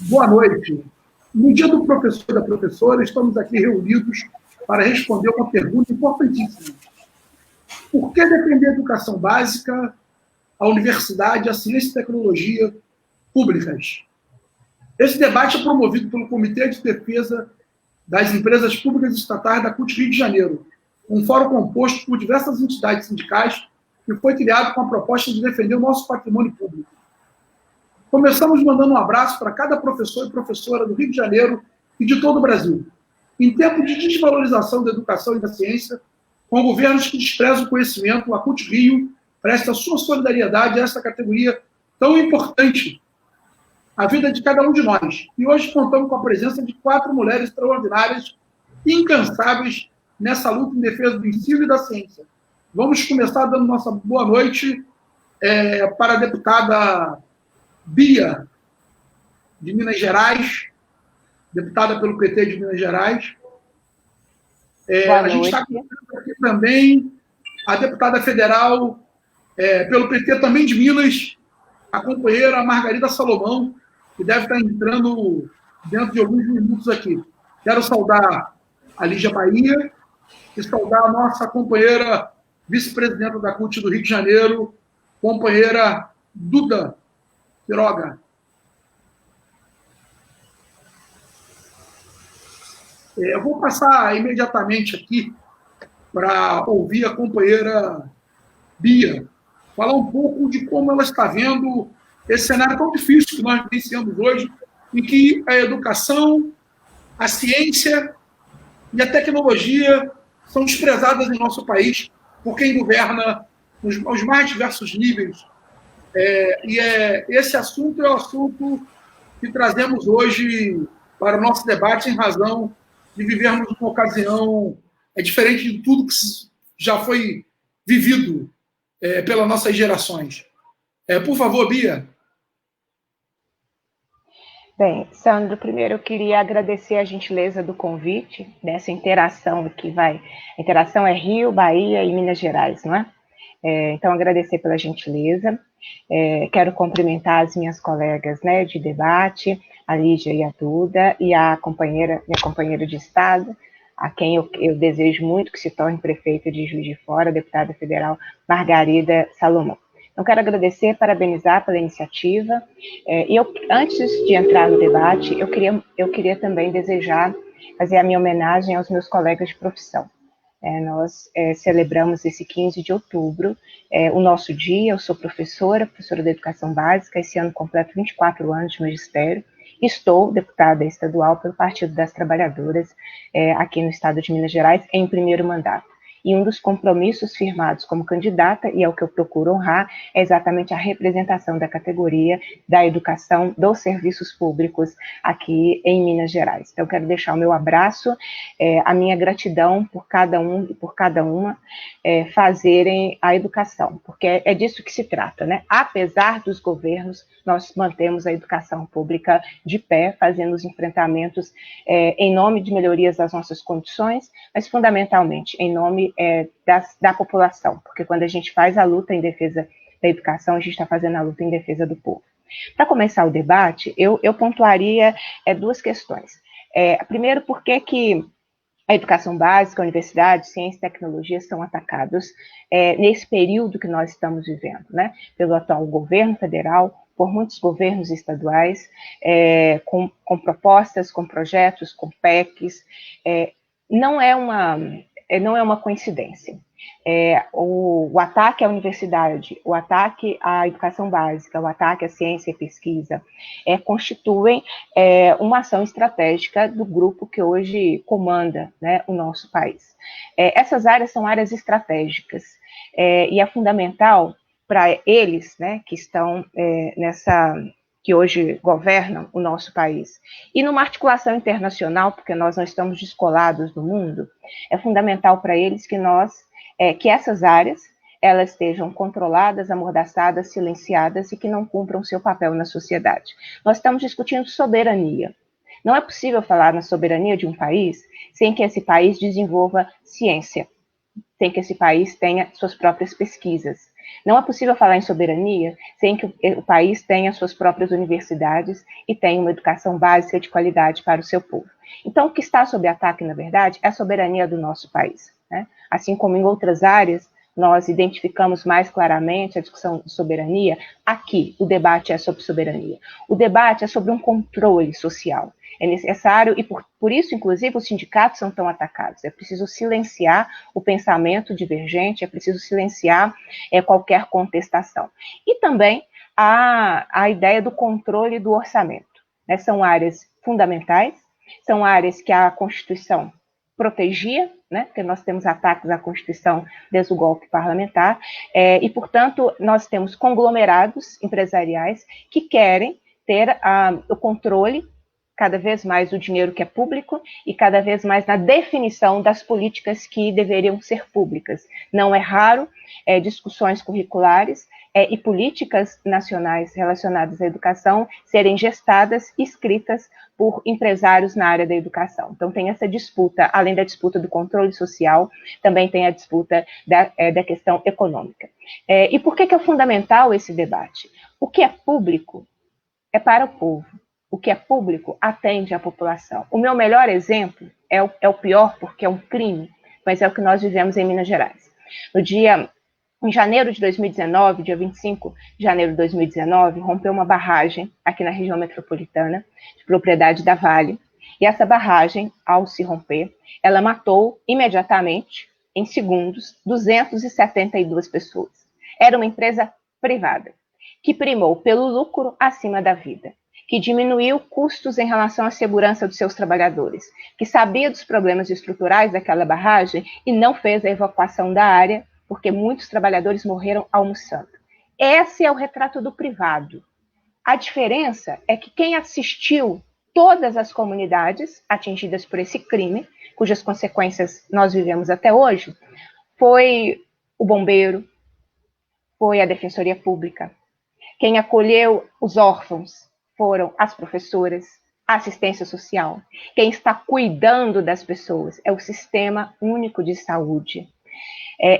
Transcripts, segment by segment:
Boa noite. No dia do professor e da professora, estamos aqui reunidos para responder uma pergunta importantíssima. Por que defender a educação básica, a universidade, a ciência e tecnologia públicas? Esse debate é promovido pelo Comitê de Defesa das Empresas Públicas Estatais da CUT Rio de Janeiro, um fórum composto por diversas entidades sindicais que foi criado com a proposta de defender o nosso patrimônio público. Começamos mandando um abraço para cada professor e professora do Rio de Janeiro e de todo o Brasil. Em tempo de desvalorização da educação e da ciência, com governos que desprezam o conhecimento, a CUT Rio presta sua solidariedade a essa categoria tão importante, a vida de cada um de nós. E hoje contamos com a presença de 4 mulheres extraordinárias e incansáveis nessa luta em defesa do ensino e da ciência. Vamos começar dando nossa boa noite para a deputada Bia, de Minas Gerais, deputada pelo PT de Minas Gerais. A gente está com aqui também a deputada federal pelo PT também de Minas, a companheira Margarida Salomão, que deve estar entrando dentro de alguns minutos aqui. Quero saudar a Lígia Bahia e saudar a nossa companheira vice-presidenta da CUT do Rio de Janeiro, companheira Duda Quiroga. Eu vou passar imediatamente aqui para ouvir a companheira Bia falar um pouco de como ela está vendo esse cenário tão difícil que nós vivenciamos hoje, em que a educação, a ciência e a tecnologia são desprezadas em nosso país por quem governa os mais diversos níveis. Esse assunto é o assunto que trazemos hoje para o nosso debate em razão de vivermos uma ocasião diferente de tudo que já foi vivido pelas nossas gerações. Por favor, Bia. Bem, Sandro, primeiro eu queria agradecer a gentileza do convite, dessa interação que vai... A interação é Rio, Bahia e Minas Gerais, não é? Então, agradecer pela gentileza. Quero cumprimentar as minhas colegas, né, de debate, a Lígia e a Duda, e minha companheira de Estado, a quem eu desejo muito que se torne prefeita de Juiz de Fora, a deputada federal Margarida Salomão. Então, quero agradecer, parabenizar pela iniciativa, e antes de entrar no debate, eu queria também fazer a minha homenagem aos meus colegas de profissão. Nós celebramos esse 15 de outubro, o nosso dia. Eu sou professora da Educação Básica, esse ano completo 24 anos de magistério, estou deputada estadual pelo Partido das Trabalhadoras aqui no estado de Minas Gerais, em primeiro mandato. E um dos compromissos firmados como candidata, e é o que eu procuro honrar, é exatamente a representação da categoria da educação dos serviços públicos aqui em Minas Gerais. Então, quero deixar o meu abraço, a minha gratidão por cada um e por cada uma fazerem a educação, porque é disso que se trata, né? Apesar dos governos, nós mantemos a educação pública de pé, fazendo os enfrentamentos em nome de melhorias das nossas condições, mas fundamentalmente em nome da população, porque quando a gente faz a luta em defesa da educação, a gente está fazendo a luta em defesa do povo. Para começar o debate, eu pontuaria 2 questões. Primeiro, por que a educação básica, a universidade, ciência e tecnologia são atacados nesse período que nós estamos vivendo, né? Pelo atual governo federal, por muitos governos estaduais, com propostas, com projetos, com PECs. Não é uma coincidência. O ataque à universidade, o ataque à educação básica, o ataque à ciência e pesquisa, constituem uma ação estratégica do grupo que hoje comanda, né, o nosso país. Essas áreas são áreas estratégicas, e é fundamental para eles, né, que estão que hoje governam o nosso país. E numa articulação internacional, porque nós não estamos descolados do mundo, é fundamental para eles que essas áreas elas estejam controladas, amordaçadas, silenciadas e que não cumpram seu papel na sociedade. Nós estamos discutindo soberania. Não é possível falar na soberania de um país sem que esse país desenvolva ciência, sem que esse país tenha suas próprias pesquisas. Não é possível falar em soberania sem que o país tenha suas próprias universidades e tenha uma educação básica de qualidade para o seu povo. Então, o que está sob ataque, na verdade, é a soberania do nosso país, né? Assim como em outras áreas, nós identificamos mais claramente a discussão de soberania, aqui o debate é sobre soberania. O debate é sobre um controle social. É necessário, e por isso, inclusive, os sindicatos são tão atacados. É preciso silenciar o pensamento divergente, é preciso silenciar qualquer contestação. E também a ideia do controle do orçamento, né? São áreas fundamentais, são áreas que a Constituição protegia, né, porque nós temos ataques à Constituição desde o golpe parlamentar, e, portanto, nós temos conglomerados empresariais que querem ter o controle cada vez mais do dinheiro que é público e cada vez mais na definição das políticas que deveriam ser públicas. Não é raro discussões curriculares e políticas nacionais relacionadas à educação serem gestadas e escritas por empresários na área da educação. Então, tem essa disputa, além da disputa do controle social, também tem a disputa da questão econômica. E por que é fundamental esse debate? O que é público é para o povo. O que é público atende à população. O meu melhor exemplo é o pior, porque é um crime, mas é o que nós vivemos em Minas Gerais. Em janeiro de 2019, dia 25 de janeiro de 2019, rompeu uma barragem aqui na região metropolitana, de propriedade da Vale, e essa barragem, ao se romper, ela matou imediatamente, em segundos, 272 pessoas. Era uma empresa privada, que primou pelo lucro acima da vida, que diminuiu custos em relação à segurança dos seus trabalhadores, que sabia dos problemas estruturais daquela barragem e não fez a evacuação da área, porque muitos trabalhadores morreram almoçando. Esse é o retrato do privado. A diferença é que quem assistiu todas as comunidades atingidas por esse crime, cujas consequências nós vivemos até hoje, foi o bombeiro, foi a Defensoria Pública. Quem acolheu os órfãos foram as professoras, a assistência social. Quem está cuidando das pessoas é o Sistema Único de Saúde.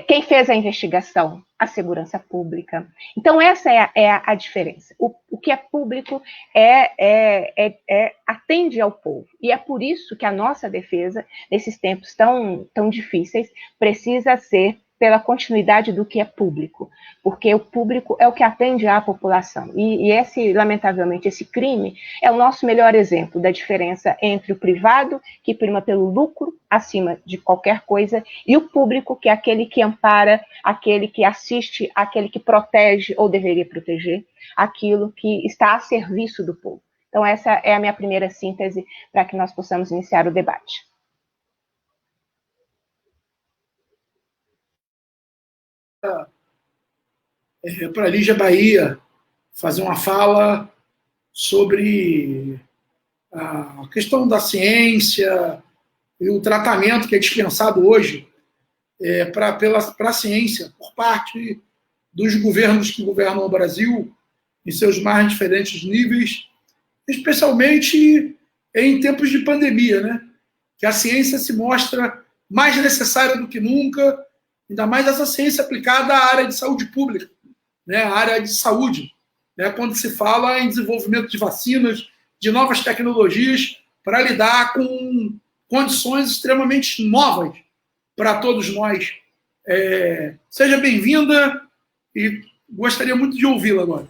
Quem fez a investigação? A segurança pública. Então, essa é a diferença. O que é público atende ao povo. E é por isso que a nossa defesa, nesses tempos tão difíceis, precisa ser pela continuidade do que é público, porque o público é o que atende à população. E lamentavelmente, esse crime é o nosso melhor exemplo da diferença entre o privado, que prima pelo lucro acima de qualquer coisa, e o público, que é aquele que ampara, aquele que assiste, aquele que protege, ou deveria proteger, aquilo que está a serviço do povo. Então, essa é a minha primeira síntese para que nós possamos iniciar o debate. Para a Lígia Bahia fazer uma fala sobre a questão da ciência e o tratamento que é dispensado hoje para a ciência por parte dos governos que governam o Brasil em seus mais diferentes níveis, especialmente em tempos de pandemia, né? Que a ciência se mostra mais necessária do que nunca, ainda mais essa ciência aplicada à área de saúde pública, né, a área de saúde, né, quando se fala em desenvolvimento de vacinas, de novas tecnologias para lidar com condições extremamente novas para todos nós. Seja bem-vinda e gostaria muito de ouvi-la agora.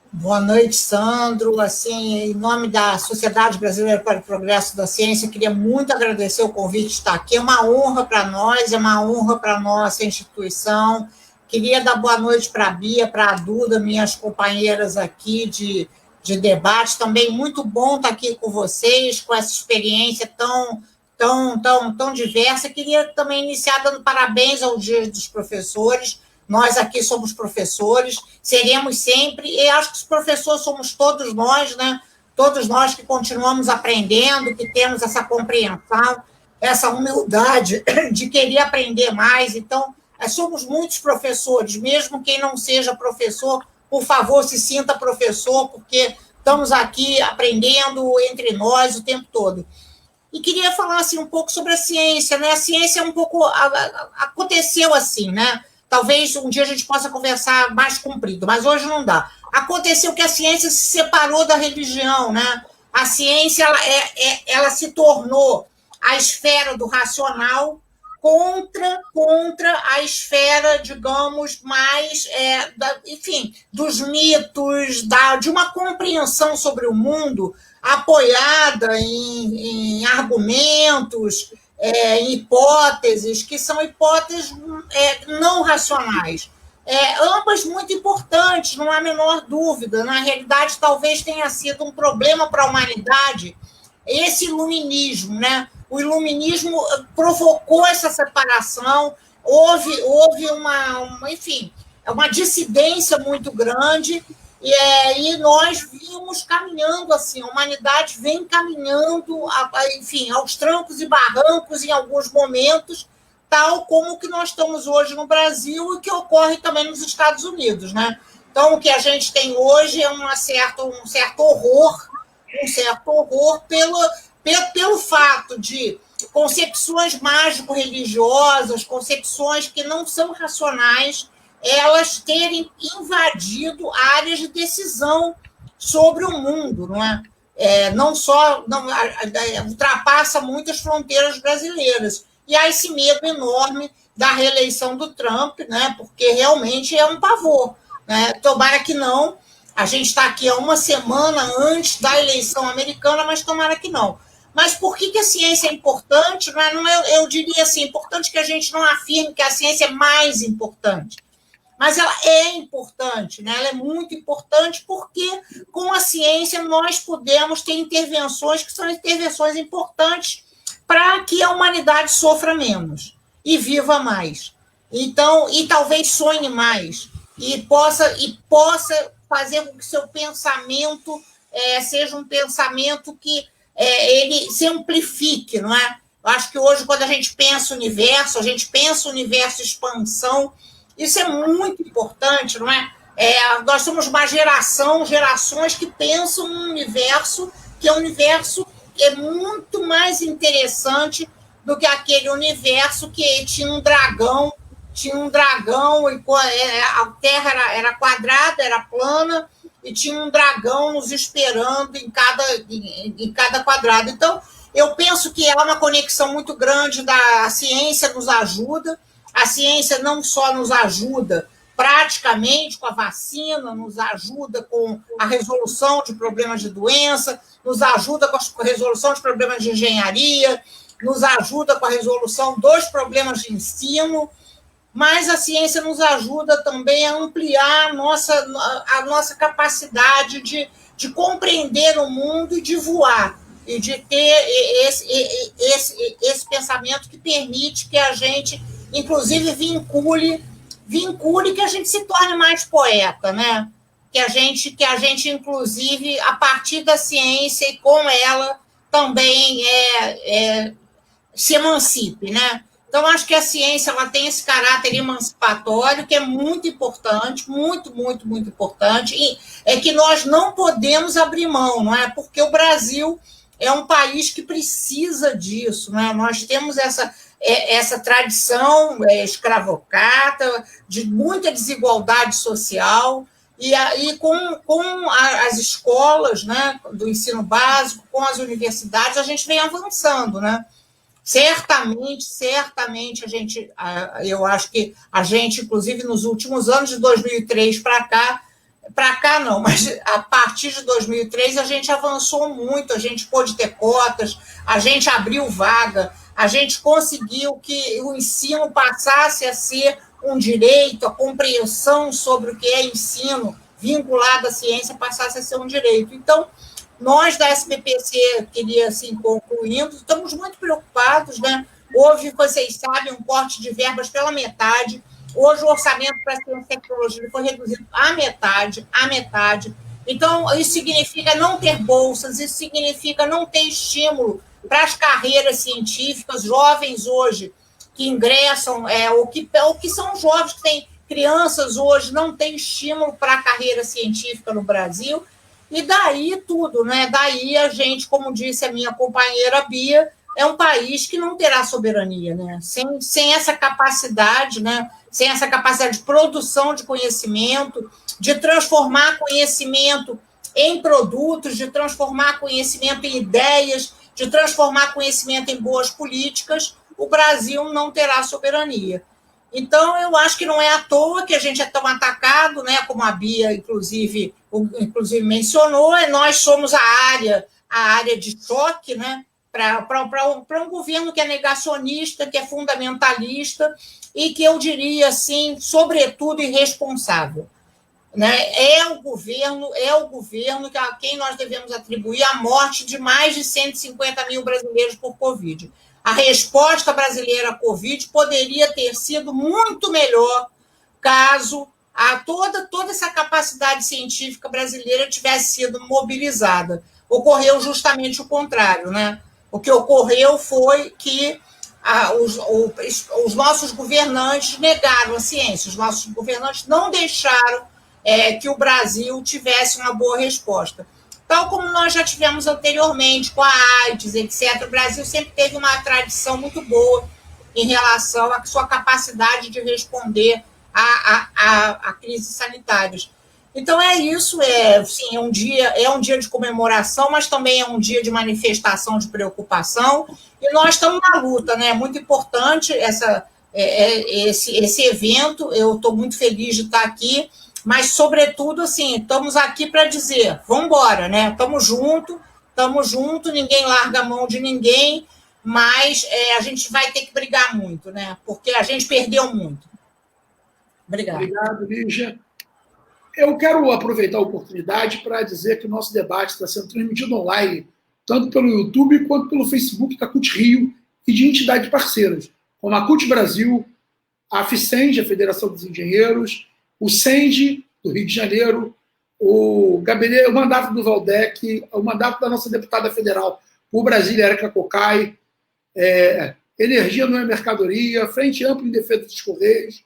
Boa noite, Sandro. Assim, em nome da Sociedade Brasileira para o Progresso da Ciência, queria muito agradecer o convite de estar aqui. É uma honra para nós, é uma honra para a nossa instituição. Queria dar boa noite para a Bia, para a Duda, minhas companheiras aqui de debate. Também muito bom estar aqui com vocês, com essa experiência tão diversa. Queria também iniciar dando parabéns ao Dia dos Professores. Nós aqui somos professores, seremos sempre, e acho que os professores somos todos nós, né? Todos nós que continuamos aprendendo, que temos essa compreensão, essa humildade de querer aprender mais. Então, somos muitos professores, mesmo quem não seja professor, por favor, se sinta professor, porque estamos aqui aprendendo entre nós o tempo todo. E queria falar assim, um pouco sobre a ciência, né? A ciência aconteceu assim, né? Talvez um dia a gente possa conversar mais comprido, mas hoje não dá. Aconteceu que a ciência se separou da religião, né? A ciência ela se tornou a esfera do racional contra a esfera, digamos, mais, enfim, dos mitos, de uma compreensão sobre o mundo apoiada em argumentos, em hipóteses, que são hipóteses não racionais. Ambas muito importantes, não há a menor dúvida. Na realidade, talvez tenha sido um problema para a humanidade esse iluminismo, né? O iluminismo provocou essa separação, houve uma dissidência muito grande, e nós vimos caminhando assim, a humanidade vem caminhando, enfim, aos trancos e barrancos em alguns momentos, tal como o que nós estamos hoje no Brasil e que ocorre também nos Estados Unidos, né? Então, o que a gente tem hoje é um certo horror pelo fato de concepções mágico-religiosas, concepções que não são racionais, elas terem invadido áreas de decisão sobre o mundo, não é? Ultrapassa muitas fronteiras brasileiras. E há esse medo enorme da reeleição do Trump, né? Porque realmente é um pavor, né? Tomara que não. A gente está aqui há uma semana antes da eleição americana, mas tomara que não. Mas por que a ciência é importante? Eu diria assim, é importante que a gente não afirme que a ciência é mais importante. Mas ela é importante, né? Ela é muito importante porque, com a ciência, nós podemos ter intervenções que são intervenções importantes para que a humanidade sofra menos e viva mais. Então, e talvez sonhe mais, e possa fazer com que seu pensamento seja um pensamento que ele se amplifique, não é? Eu acho que hoje, quando a gente pensa o universo expansão, isso é muito importante, não é? Nós somos uma gerações que pensam um universo que é um universo muito mais interessante do que aquele universo que tinha um dragão, e a Terra era quadrada, era plana, e tinha um dragão nos esperando em cada quadrado. Então, eu penso que há uma conexão muito grande a ciência nos ajuda. A ciência não só nos ajuda praticamente com a vacina, nos ajuda com a resolução de problemas de doença, nos ajuda com a resolução de problemas de engenharia, nos ajuda com a resolução dos problemas de ensino, mas a ciência nos ajuda também a ampliar a nossa capacidade de compreender o mundo e de voar, e de ter esse pensamento que permite que a gente, inclusive, vincule que a gente se torne mais poeta, né? Que a gente, inclusive, a partir da ciência e com ela também se emancipe, né? Então, acho que a ciência ela tem esse caráter emancipatório que é muito importante, muito, muito, muito importante, e é que nós não podemos abrir mão, não é? Porque o Brasil é um país que precisa disso, né? Nós temos essa tradição escravocrata, de muita desigualdade social, e aí com as escolas, né, do ensino básico, com as universidades, a gente vem avançando, né? Certamente, eu acho que a gente, inclusive, nos últimos anos, de 2003 para cá não, mas a partir de 2003 a gente avançou muito, a gente pôde ter cotas, a gente abriu vaga, a gente conseguiu que o ensino passasse a ser um direito, a compreensão sobre o que é ensino vinculado à ciência passasse a ser um direito. Então, nós da SBPC, queria assim, concluindo, estamos muito preocupados, né? Houve, vocês sabem, um corte de verbas pela metade. Hoje o orçamento para a ciência e tecnologia foi reduzido à metade. Então, isso significa não ter bolsas, isso significa não ter estímulo para as carreiras científicas. Jovens hoje que ingressam, ou que são jovens que têm crianças hoje, não têm estímulo para a carreira científica no Brasil. E daí tudo, né? Daí a gente, como disse a minha companheira Bia, é um país que não terá soberania, né? Sem essa capacidade, né? sem essa capacidade de produção de conhecimento, de transformar conhecimento em produtos, de transformar conhecimento em ideias, de transformar conhecimento em boas políticas, o Brasil não terá soberania. Então, eu acho que não é à toa que a gente é tão atacado, né, como a Bia, inclusive mencionou, nós somos a área de choque, né, para um governo que é negacionista, que é fundamentalista e que eu diria, assim, sobretudo, irresponsável. Né? É o governo a quem nós devemos atribuir a morte de mais de 150 mil brasileiros por Covid. A resposta brasileira à Covid poderia ter sido muito melhor caso toda essa capacidade científica brasileira tivesse sido mobilizada. Ocorreu justamente o contrário, né? O que ocorreu foi que os nossos governantes negaram a ciência, os nossos governantes não deixaram que o Brasil tivesse uma boa resposta. Tal como nós já tivemos anteriormente com a AIDS, etc., o Brasil sempre teve uma tradição muito boa em relação à sua capacidade de responder a crises sanitárias. Então, é isso, sim, é um dia de comemoração, mas também é um dia de manifestação de preocupação, e nós estamos na luta, né? É muito importante esse evento, eu estou muito feliz de estar aqui, mas, sobretudo, assim, estamos aqui para dizer, vamos embora, né? Estamos juntos, ninguém larga a mão de ninguém, mas a gente vai ter que brigar muito, né? Porque a gente perdeu muito. Obrigada. Obrigado, Lígia. Eu quero aproveitar a oportunidade para dizer que o nosso debate está sendo transmitido online, tanto pelo YouTube quanto pelo Facebook da CUT Rio e de entidades parceiras, como a CUT Brasil, a FICENG, a Federação dos Engenheiros, o SEND, do Rio de Janeiro, o mandato do Valdec, o mandato da nossa deputada federal por Brasília, Érica Cocai, Energia Não é Mercadoria, Frente Ampla em Defesa dos Correios,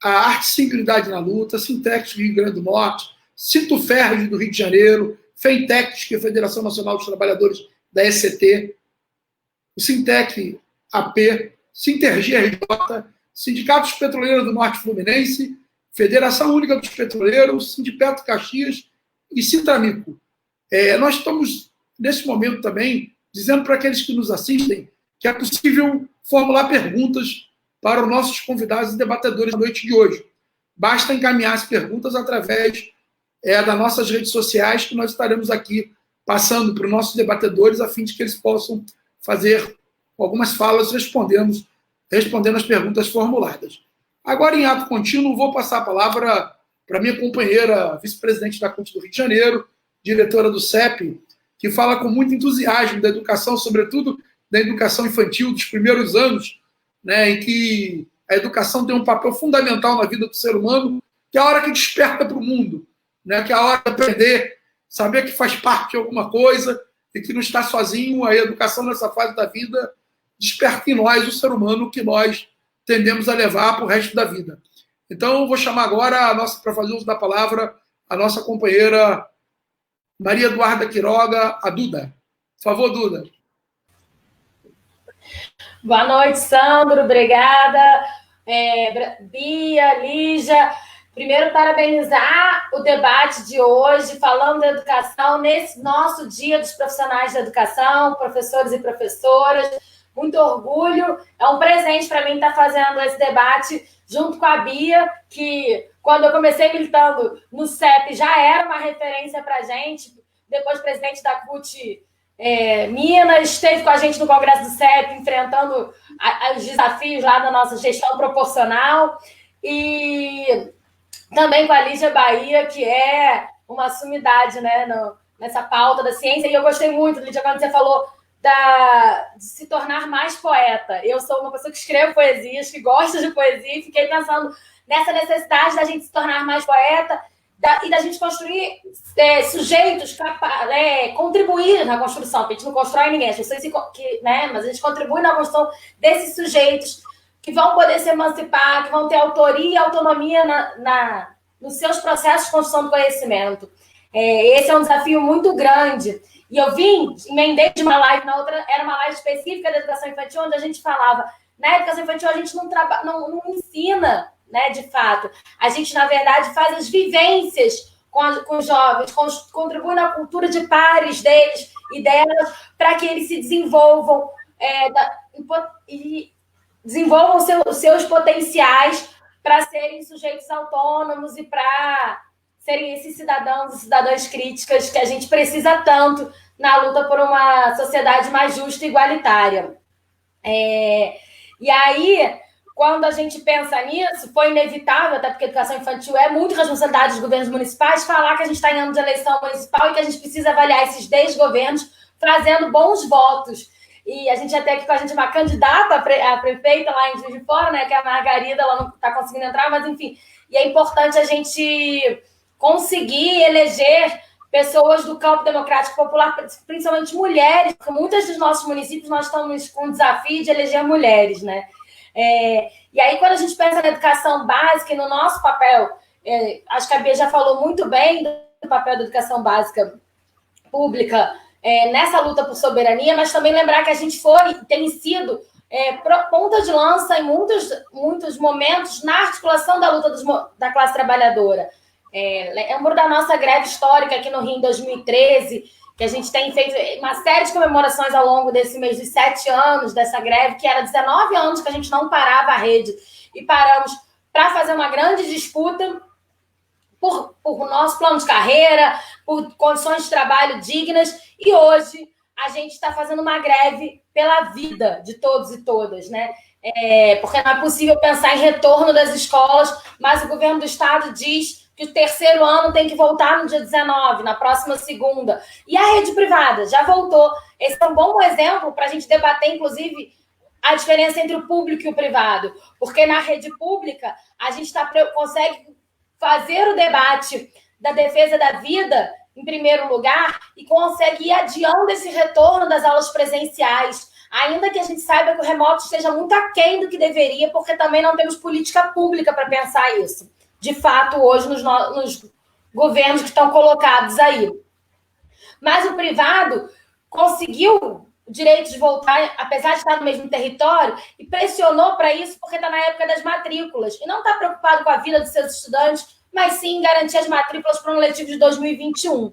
a Arte Singularidade na Luta, Sintex do Rio Grande do Norte, Sintoferj do Rio de Janeiro, Fentex, que é a Federação Nacional dos Trabalhadores da ECT, o Sintec AP, Sintergia RJ, Sindicatos Petroleiros do Norte Fluminense, Federação Única dos Petroleiros, Sindipetro Caxias e Sintramico. Nós estamos, nesse momento também, dizendo para aqueles que nos assistem que é possível formular perguntas para os nossos convidados e debatedores da noite de hoje. Basta encaminhar as perguntas através das nossas redes sociais, que nós estaremos aqui passando para os nossos debatedores, a fim de que eles possam fazer algumas falas respondendo as perguntas formuladas. Agora, em ato contínuo, vou passar a palavra para minha companheira, vice-presidente da CUT do Rio de Janeiro, diretora do CEP, que fala com muito entusiasmo da educação, sobretudo da educação infantil dos primeiros anos, né, em que a educação tem um papel fundamental na vida do ser humano, que é a hora que desperta para o mundo, né, que é a hora de aprender, saber que faz parte de alguma coisa e que não está sozinho. A educação nessa fase da vida desperta em nós o ser humano que nós tendemos a levar para o resto da vida. Então, eu vou chamar agora, para fazer uso da palavra, a nossa companheira Maria Eduarda Quiroga, a Duda. Por favor, Duda. Boa noite, Sandro. Obrigada. Bia, Lígia. Primeiro, parabenizar o debate de hoje, falando da educação, nesse nosso Dia dos Profissionais da Educação, professores e professoras. Muito orgulho. É um presente para mim estar fazendo esse debate junto com a Bia, que, quando eu comecei militando no CEP, já era uma referência para a gente. Depois, presidente da CUT Minas, esteve com a gente no Congresso do CEP, enfrentando os desafios lá da nossa gestão proporcional. E também com a Lígia Bahia, que é uma sumidade, né, nessa pauta da ciência. E eu gostei muito, Lígia, quando você falou de se tornar mais poeta. Eu sou uma pessoa que escreve poesias, que gosta de poesia, e fiquei pensando nessa necessidade da gente se tornar mais poeta e da gente construir sujeitos, contribuir na construção, porque a gente não constrói ninguém, as pessoas né, mas a gente contribui na construção desses sujeitos que vão poder se emancipar, que vão ter autoria e autonomia nos seus processos de construção do conhecimento. Esse é um desafio muito grande. E eu emendei de uma live na outra, era uma live específica da educação infantil, onde a gente falava Na educação infantil, a gente não ensina, né, de fato. A gente, na verdade, faz as vivências com os jovens, contribui na cultura de pares deles e delas, para que eles se desenvolvam e desenvolvam seus potenciais para serem sujeitos autônomos e para serem esses cidadãos e cidadãs críticas que a gente precisa tanto na luta por uma sociedade mais justa e igualitária. E aí, quando a gente pensa nisso, foi inevitável, até porque a educação infantil é muito responsabilidade dos governos municipais, falar que a gente está em ano de eleição municipal e que a gente precisa avaliar esses 10 governos fazendo bons votos. E a gente já tem aqui com a gente uma candidata a prefeita lá em Juiz de Fora, né, que é a Margarida, ela não está conseguindo entrar, mas enfim. E é importante a gente conseguir eleger pessoas do campo democrático popular, principalmente mulheres, porque muitos dos nossos municípios nós estamos com o desafio de eleger mulheres, né? E aí, quando a gente pensa na educação básica e no nosso papel, acho que a Bia já falou muito bem do papel da educação básica pública nessa luta por soberania, mas também lembrar que a gente tem sido ponta de lança em muitos momentos na articulação da luta da classe trabalhadora. Lembro da nossa greve histórica aqui no Rio em 2013, que a gente tem feito uma série de comemorações ao longo desse mês de 7 anos dessa greve, que era 19 anos que a gente não parava a rede, e paramos para fazer uma grande disputa por nosso plano de carreira, por condições de trabalho dignas, e hoje a gente está fazendo uma greve pela vida de todos e todas, né? Porque não é possível pensar em retorno das escolas, mas o governo do estado diz que o 3º ano tem que voltar no dia 19, na próxima segunda. E a rede privada já voltou. Esse é um bom exemplo para a gente debater, inclusive, a diferença entre o público e o privado. Porque na rede pública, a gente consegue fazer o debate da defesa da vida, em primeiro lugar, e consegue ir adiando esse retorno das aulas presenciais, ainda que a gente saiba que o remoto esteja muito aquém do que deveria, porque também não temos política pública para pensar isso, de fato, hoje, nos governos que estão colocados aí. Mas o privado conseguiu o direito de voltar, apesar de estar no mesmo território, e pressionou para isso porque está na época das matrículas, e não está preocupado com a vida dos seus estudantes, mas sim em garantir as matrículas para o ano letivo de 2021.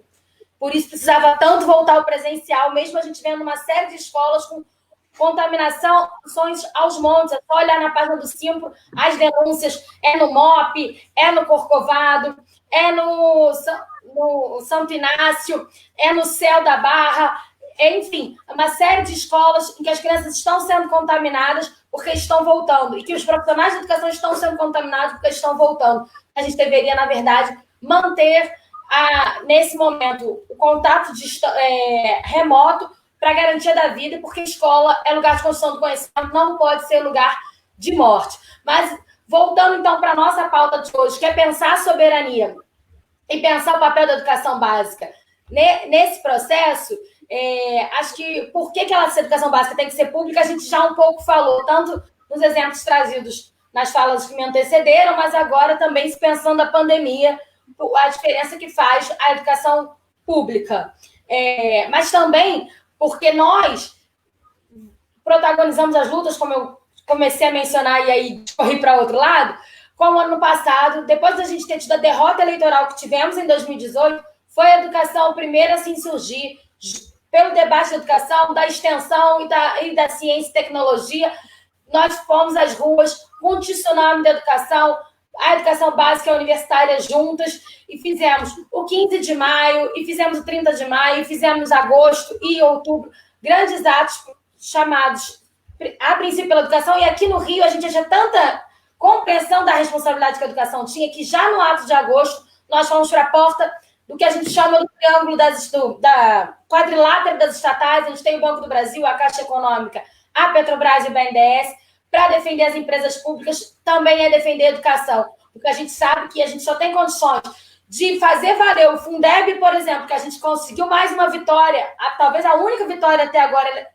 Por isso precisava tanto voltar ao presencial, mesmo a gente vendo uma série de escolas com contaminações aos montes. É só olhar na página do Simpro, as denúncias no MOP, no Corcovado, no Santo Inácio, no Céu da Barra, enfim, uma série de escolas em que as crianças estão sendo contaminadas porque estão voltando, e que os profissionais de educação estão sendo contaminados porque estão voltando. A gente deveria, na verdade, manter, nesse momento, o contato remoto para a garantia da vida, porque escola é lugar de construção do conhecimento, não pode ser lugar de morte. Mas, voltando, então, para a nossa pauta de hoje, que é pensar a soberania e pensar o papel da educação básica. Nesse processo, acho que por que essa educação básica tem que ser pública, a gente já um pouco falou, tanto nos exemplos trazidos nas falas que me antecederam, mas agora também se pensando a pandemia, a diferença que faz a educação pública. Mas também porque nós protagonizamos as lutas, como eu comecei a mencionar e aí corri para outro lado, como ano passado, depois da gente ter tido a derrota eleitoral que tivemos em 2018, foi a educação a primeira a se insurgir pelo debate da educação, da extensão e da ciência e tecnologia. Nós fomos às ruas com o tsunami da educação, a educação básica e a universitária juntas, e fizemos o 15 de maio, e fizemos o 30 de maio, e fizemos agosto e outubro, grandes atos chamados, a princípio, pela educação, e aqui no Rio a gente tinha tanta compreensão da responsabilidade que a educação tinha, que já no ato de agosto nós fomos para a porta do que a gente chama do triângulo da quadrilátero das estatais. A gente tem o Banco do Brasil, a Caixa Econômica, a Petrobras e o BNDES. Para defender as empresas públicas, também é defender a educação, porque a gente sabe que a gente só tem condições de fazer valer o Fundeb, por exemplo, que a gente conseguiu mais uma vitória, talvez a única vitória até agora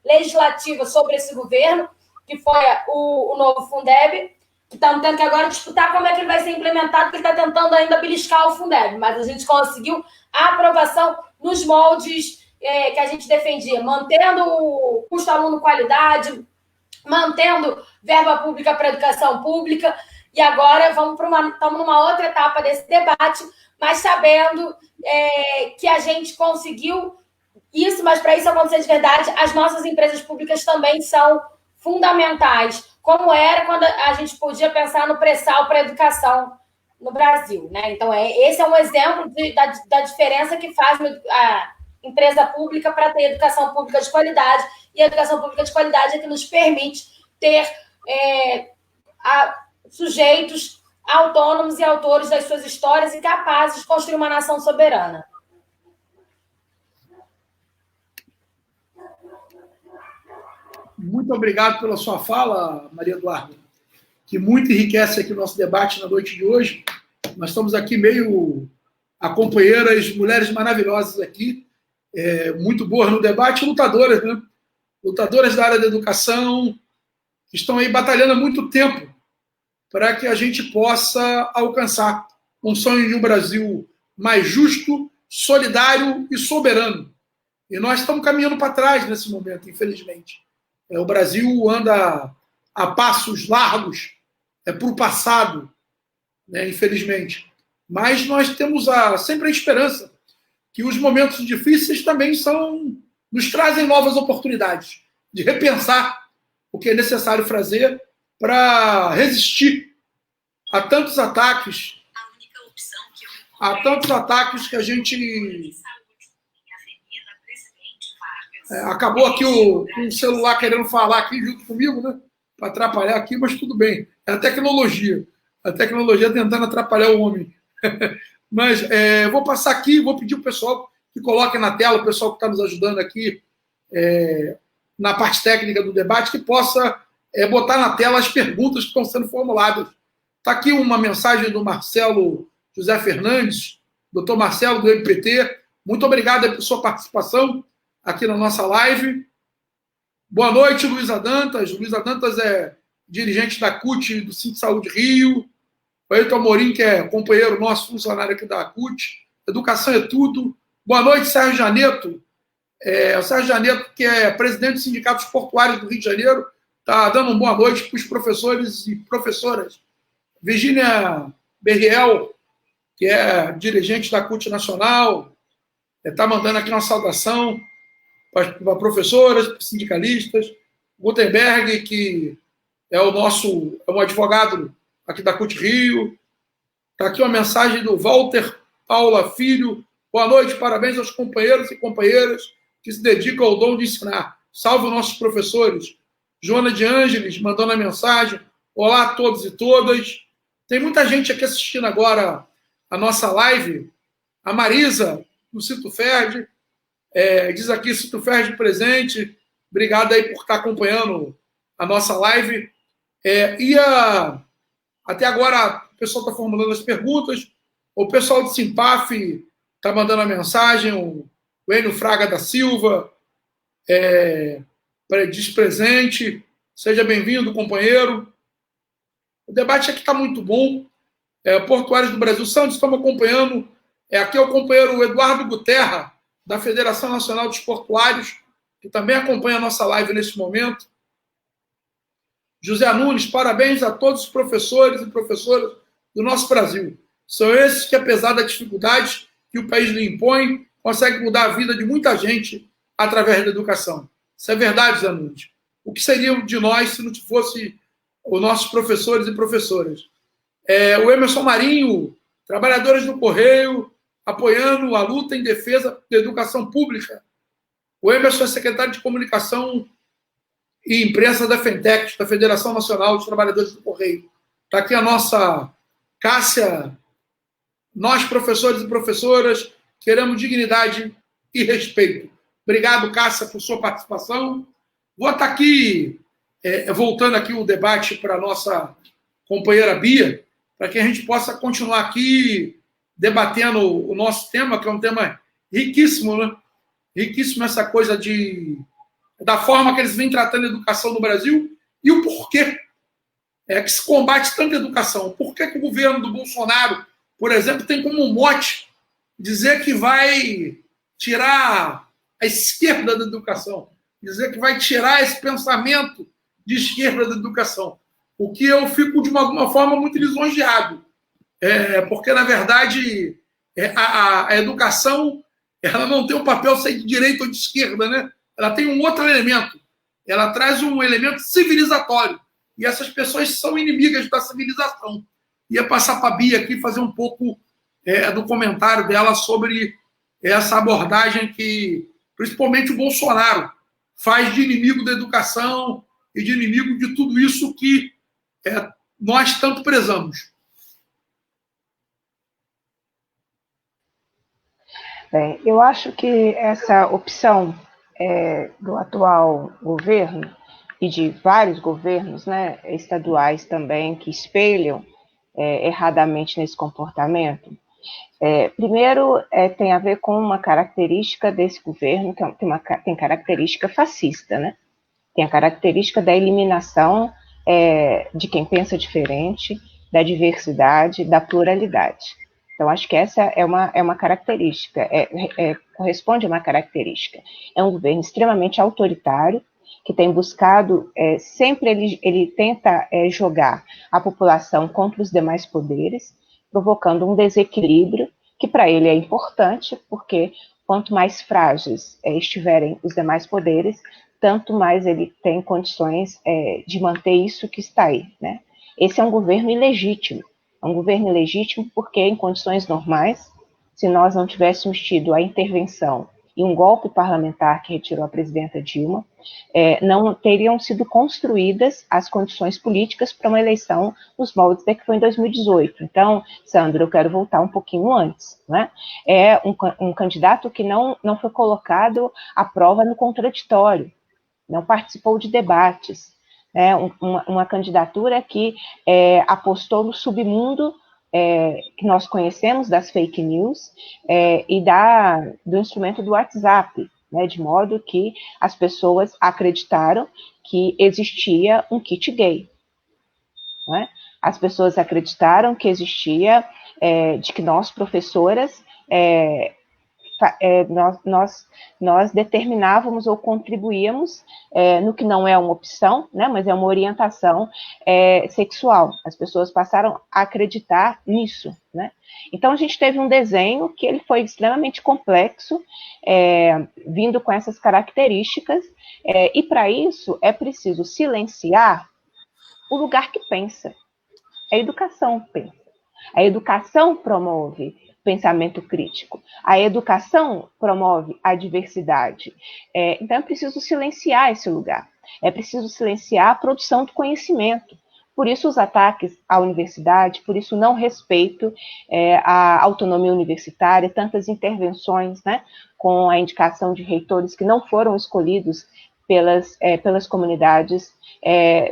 legislativa sobre esse governo, que foi o novo Fundeb, que estamos tendo que agora disputar como é que ele vai ser implementado, porque ele está tentando ainda beliscar o Fundeb, mas a gente conseguiu a aprovação nos moldes que a gente defendia, mantendo o custo aluno qualidade, mantendo verba pública para educação pública, e agora estamos numa outra etapa desse debate, mas sabendo que a gente conseguiu isso, mas para isso acontecer de verdade, as nossas empresas públicas também são fundamentais, como era quando a gente podia pensar no pré-sal para a educação no Brasil, né? Então, esse é um exemplo da diferença que faz a empresa pública para ter educação pública de qualidade, e a educação pública de qualidade é que nos permite ter sujeitos autônomos e autores das suas histórias e capazes de construir uma nação soberana. Muito obrigado pela sua fala, Maria Eduarda, que muito enriquece aqui o nosso debate na noite de hoje. Nós estamos aqui meio a companheiras, mulheres maravilhosas aqui, muito boas no debate, lutadoras, né? Lutadoras da área da educação, que estão aí batalhando há muito tempo para que a gente possa alcançar um sonho de um Brasil mais justo, solidário e soberano. E nós estamos caminhando para trás nesse momento, infelizmente. O Brasil anda a passos largos para o passado, né, infelizmente. Mas nós temos sempre a esperança que os momentos difíceis também nos trazem novas oportunidades de repensar o que é necessário fazer para resistir a tantos ataques, que a gente... acabou aqui um celular querendo falar aqui junto comigo, né? Para atrapalhar aqui, mas tudo bem. É a tecnologia. A tecnologia tentando atrapalhar o homem. Mas vou passar aqui, vou pedir para o pessoal que coloque na tela, o pessoal que está nos ajudando aqui na parte técnica do debate, que possa botar na tela as perguntas que estão sendo formuladas. Está aqui uma mensagem do Marcelo José Fernandes, doutor Marcelo, do MPT. Muito obrigado por sua participação aqui na nossa live. Boa noite, Luísa Dantas. Luísa Dantas é dirigente da CUT do Cinto Saúde Rio. O Ailton Amorim, que é companheiro nosso, funcionário aqui da CUT. Educação é tudo. Boa noite, Sérgio Janeto. O Sérgio Janeto, que é presidente dos sindicatos portuários do Rio de Janeiro, está dando uma boa noite para os professores e professoras. Virgínia Berriel, que é dirigente da CUT Nacional, está mandando aqui uma saudação para professoras, para sindicalistas. Gutenberg, que é um advogado aqui da CUT Rio. Está aqui uma mensagem do Walter Paula Filho. Boa noite, parabéns aos companheiros e companheiras que se dedicam ao dom de ensinar. Salve os nossos professores. Joana de Ângeles mandando a mensagem. Olá a todos e todas. Tem muita gente aqui assistindo agora a nossa live. A Marisa, do Cito Ferdi, diz aqui, Cito Ferdi presente. Obrigado aí por estar acompanhando a nossa live. Até agora o pessoal está formulando as perguntas. O pessoal do Simpaf está mandando a mensagem. O Enio Fraga da Silva diz presente. Seja bem-vindo, companheiro. O debate aqui está muito bom. Portuários do Brasil Santos, estamos acompanhando. Aqui é o companheiro Eduardo Guterra, da Federação Nacional dos Portuários, que também acompanha a nossa live nesse momento. José Nunes, parabéns a todos os professores e professoras do nosso Brasil. São esses que, apesar das dificuldades que o país lhe impõe, conseguem mudar a vida de muita gente através da educação. Isso é verdade, José Nunes. O que seria de nós se não fosse os nossos professores e professoras? O Emerson Marinho, trabalhadores do Correio, apoiando a luta em defesa da educação pública. O Emerson é secretário de Comunicação e Imprensa da FENTEC, da Federação Nacional dos Trabalhadores do Correio. Está aqui a nossa Cássia. Nós, professores e professoras, queremos dignidade e respeito. Obrigado, Cássia, por sua participação. Vou estar aqui, voltando aqui o debate para a nossa companheira Bia, para que a gente possa continuar aqui debatendo o nosso tema, que é um tema riquíssimo, né? Riquíssimo essa coisa da forma que eles vêm tratando a educação no Brasil e o porquê que se combate tanta educação. Por que o governo do Bolsonaro, por exemplo, tem como um mote dizer que vai tirar a esquerda da educação, dizer que vai tirar esse pensamento de esquerda da educação, o que eu fico, de alguma forma, muito lisonjeado, porque, na verdade, a educação ela não tem um papel ser de direita ou de esquerda, né? Ela tem um outro elemento, ela traz um elemento civilizatório, e essas pessoas são inimigas da civilização. Ia passar para a Bia aqui fazer um pouco do comentário dela sobre essa abordagem que, principalmente, o Bolsonaro faz de inimigo da educação e de inimigo de tudo isso que nós tanto prezamos. Bem, eu acho que essa opção do atual governo e de vários governos, né, estaduais também, que espelham erradamente nesse comportamento, primeiro, tem a ver com uma característica desse governo, que tem característica fascista, né? Tem a característica da eliminação de quem pensa diferente, da diversidade, da pluralidade. Então, acho que essa é uma característica, corresponde a uma característica. É um governo extremamente autoritário, que tem buscado, sempre ele tenta jogar a população contra os demais poderes, provocando um desequilíbrio que para ele é importante, porque quanto mais frágeis estiverem os demais poderes, tanto mais ele tem condições de manter isso que está aí, né? Esse é um governo ilegítimo. É um governo ilegítimo porque, em condições normais, se nós não tivéssemos tido a intervenção e um golpe parlamentar que retirou a presidenta Dilma, não teriam sido construídas as condições políticas para uma eleição nos moldes da que foi em 2018. Então, Sandro, eu quero voltar um pouquinho antes, né? É um candidato que não foi colocado à prova no contraditório, não participou de debates, uma candidatura que apostou no submundo que nós conhecemos das fake news e do instrumento do WhatsApp, né, de modo que as pessoas acreditaram que existia um kit gay. Né? As pessoas acreditaram que existia, de que nós, professoras, nós determinávamos ou contribuíamos no que não é uma opção, né, mas é uma orientação sexual. As pessoas passaram a acreditar nisso, né? Então, a gente teve um desenho que ele foi extremamente complexo, vindo com essas características, e para isso é preciso silenciar o lugar que pensa. A educação pensa. A educação promove pensamento crítico. A educação promove a diversidade. Então, é preciso silenciar esse lugar. É preciso silenciar a produção do conhecimento. Por isso, os ataques à universidade, por isso, o não respeito à autonomia universitária, tantas intervenções, né, com a indicação de reitores que não foram escolhidos pelas comunidades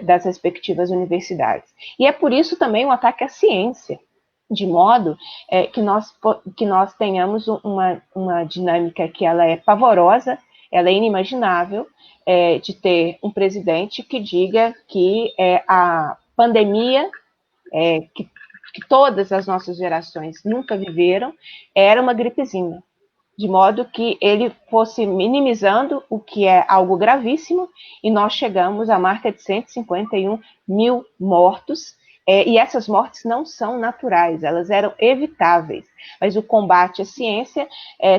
das respectivas universidades. E é por isso também um ataque à ciência, de modo que nós tenhamos uma dinâmica que ela é pavorosa, ela é inimaginável, de ter um presidente que diga que a pandemia, que todas as nossas gerações nunca viveram, era uma gripezinha, de modo que ele fosse minimizando o que é algo gravíssimo, e nós chegamos à marca de 151 mil mortos, e essas mortes não são naturais, elas eram evitáveis, mas o combate à ciência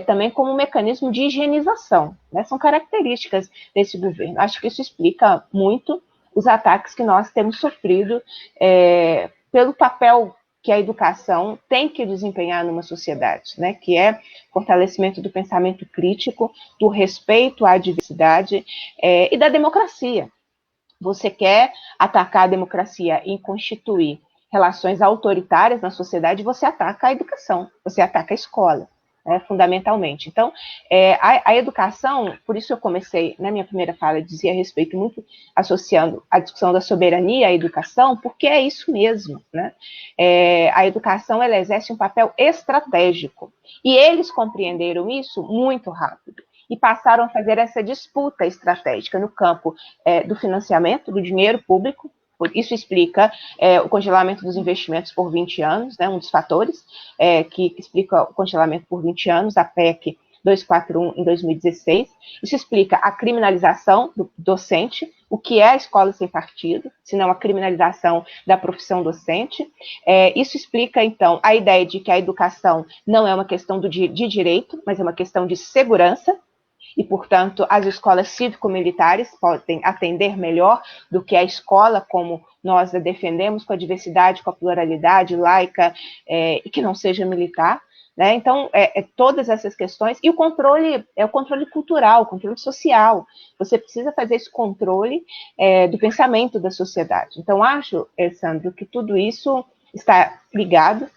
também como um mecanismo de higienização, né? São características desse governo. Acho que isso explica muito os ataques que nós temos sofrido pelo papel que a educação tem que desempenhar numa sociedade, né? Que é fortalecimento do pensamento crítico, do respeito à diversidade e da democracia. Você quer atacar a democracia e constituir relações autoritárias na sociedade, você ataca a educação, você ataca a escola, fundamentalmente. Então, a educação, por isso eu comecei, na minha primeira fala, dizia a respeito muito, associando a discussão da soberania à educação, porque é isso mesmo, né? A educação, ela exerce um papel estratégico, e eles compreenderam isso muito rápido, e passaram a fazer essa disputa estratégica no campo do financiamento, do dinheiro público. Isso explica o congelamento dos investimentos por 20 anos, né, um dos fatores que explica o congelamento por 20 anos, a PEC 241 em 2016. Isso explica a criminalização do docente, o que é a escola sem partido, senão a criminalização da profissão docente. Isso explica, então, a ideia de que a educação não é uma questão de direito, mas é uma questão de segurança, e, portanto, as escolas cívico-militares podem atender melhor do que a escola como nós a defendemos, com a diversidade, com a pluralidade laica, e que não seja militar. Né? Então, todas essas questões, e o controle é o controle cultural, o controle social. Você precisa fazer esse controle do pensamento da sociedade. Então, acho, Sandro, que tudo isso está ligado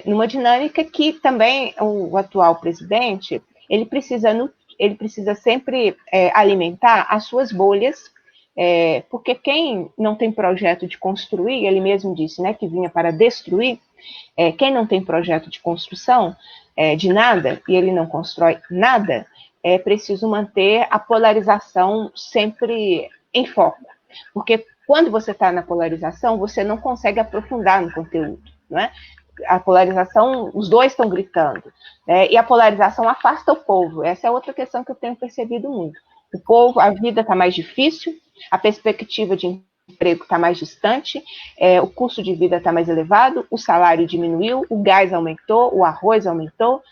numa dinâmica que também o atual presidente, ele precisa sempre alimentar as suas bolhas, porque quem não tem projeto de construir, ele mesmo disse, né, que vinha para destruir, quem não tem projeto de construção de nada, e ele não constrói nada, é preciso manter a polarização sempre em foco. Porque quando você está na polarização, você não consegue aprofundar no conteúdo, não é? A polarização, os dois estão gritando, e a polarização afasta o povo. Essa é outra questão que eu tenho percebido muito. O povo, a vida está mais difícil, a perspectiva de emprego está mais distante, o custo de vida está mais elevado, o salário diminuiu, o gás aumentou, o arroz aumentou,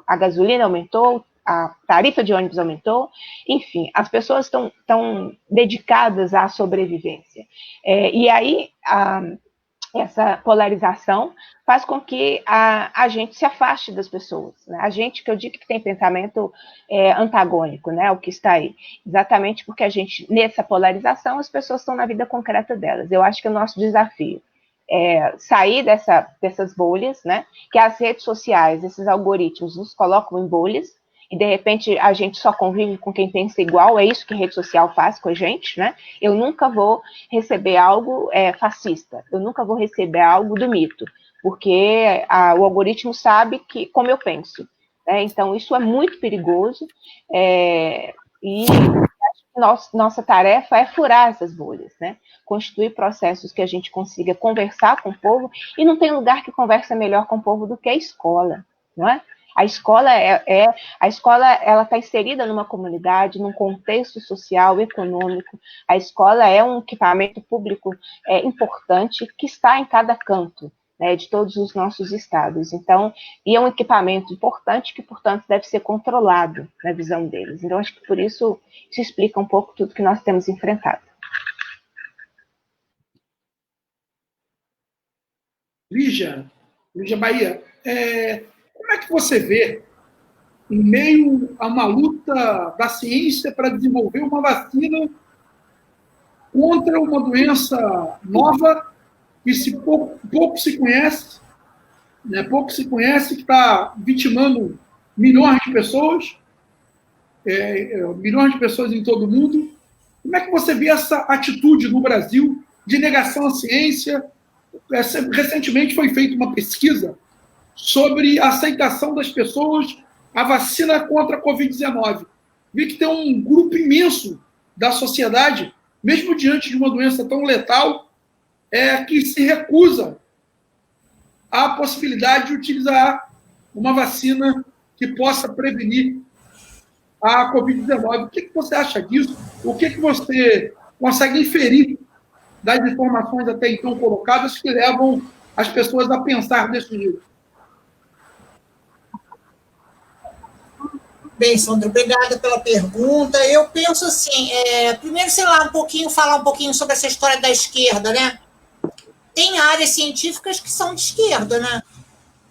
a gasolina aumentou, a tarifa de ônibus aumentou, enfim, as pessoas estão dedicadas à sobrevivência. E aí, essa polarização faz com que a gente se afaste das pessoas, né? A gente, que eu digo que tem pensamento antagônico, né, o que está aí, exatamente porque a gente, nessa polarização, as pessoas estão na vida concreta delas. Eu acho que o nosso desafio é sair dessas bolhas, né, que as redes sociais, esses algoritmos nos colocam em bolhas, e de repente a gente só convive com quem pensa igual, é isso que a rede social faz com a gente, né? Eu nunca vou receber algo fascista, eu nunca vou receber algo do mito, porque o algoritmo sabe como eu penso, né? Então isso é muito perigoso, e nossa tarefa é furar essas bolhas, né? Constituir processos que a gente consiga conversar com o povo, e não tem lugar que conversa melhor com o povo do que a escola, não é? A escola ela está inserida numa comunidade, num contexto social, econômico. A escola é um equipamento público importante que está em cada canto, né, de todos os nossos estados. Então, e é um equipamento importante que, portanto, deve ser controlado na visão deles. Então, acho que por isso explica um pouco tudo que nós temos enfrentado. Lígia Bahia, como é que você vê, em meio a uma luta da ciência para desenvolver uma vacina contra uma doença nova que pouco se conhece, né? Pouco se conhece, que está vitimando milhões de pessoas em todo o mundo? Como é que você vê essa atitude no Brasil de negação à ciência? Recentemente foi feita uma pesquisa sobre a aceitação das pessoas à vacina contra a Covid-19. Vi que tem um grupo imenso da sociedade, mesmo diante de uma doença tão letal, que se recusa à possibilidade de utilizar uma vacina que possa prevenir a Covid-19. O que você acha disso? O que você consegue inferir das informações até então colocadas que levam as pessoas a pensar desse jeito? Bem, Sandro, obrigada pela pergunta. Eu penso assim, primeiro, falar um pouquinho sobre essa história da esquerda, né? Tem áreas científicas que são de esquerda, né?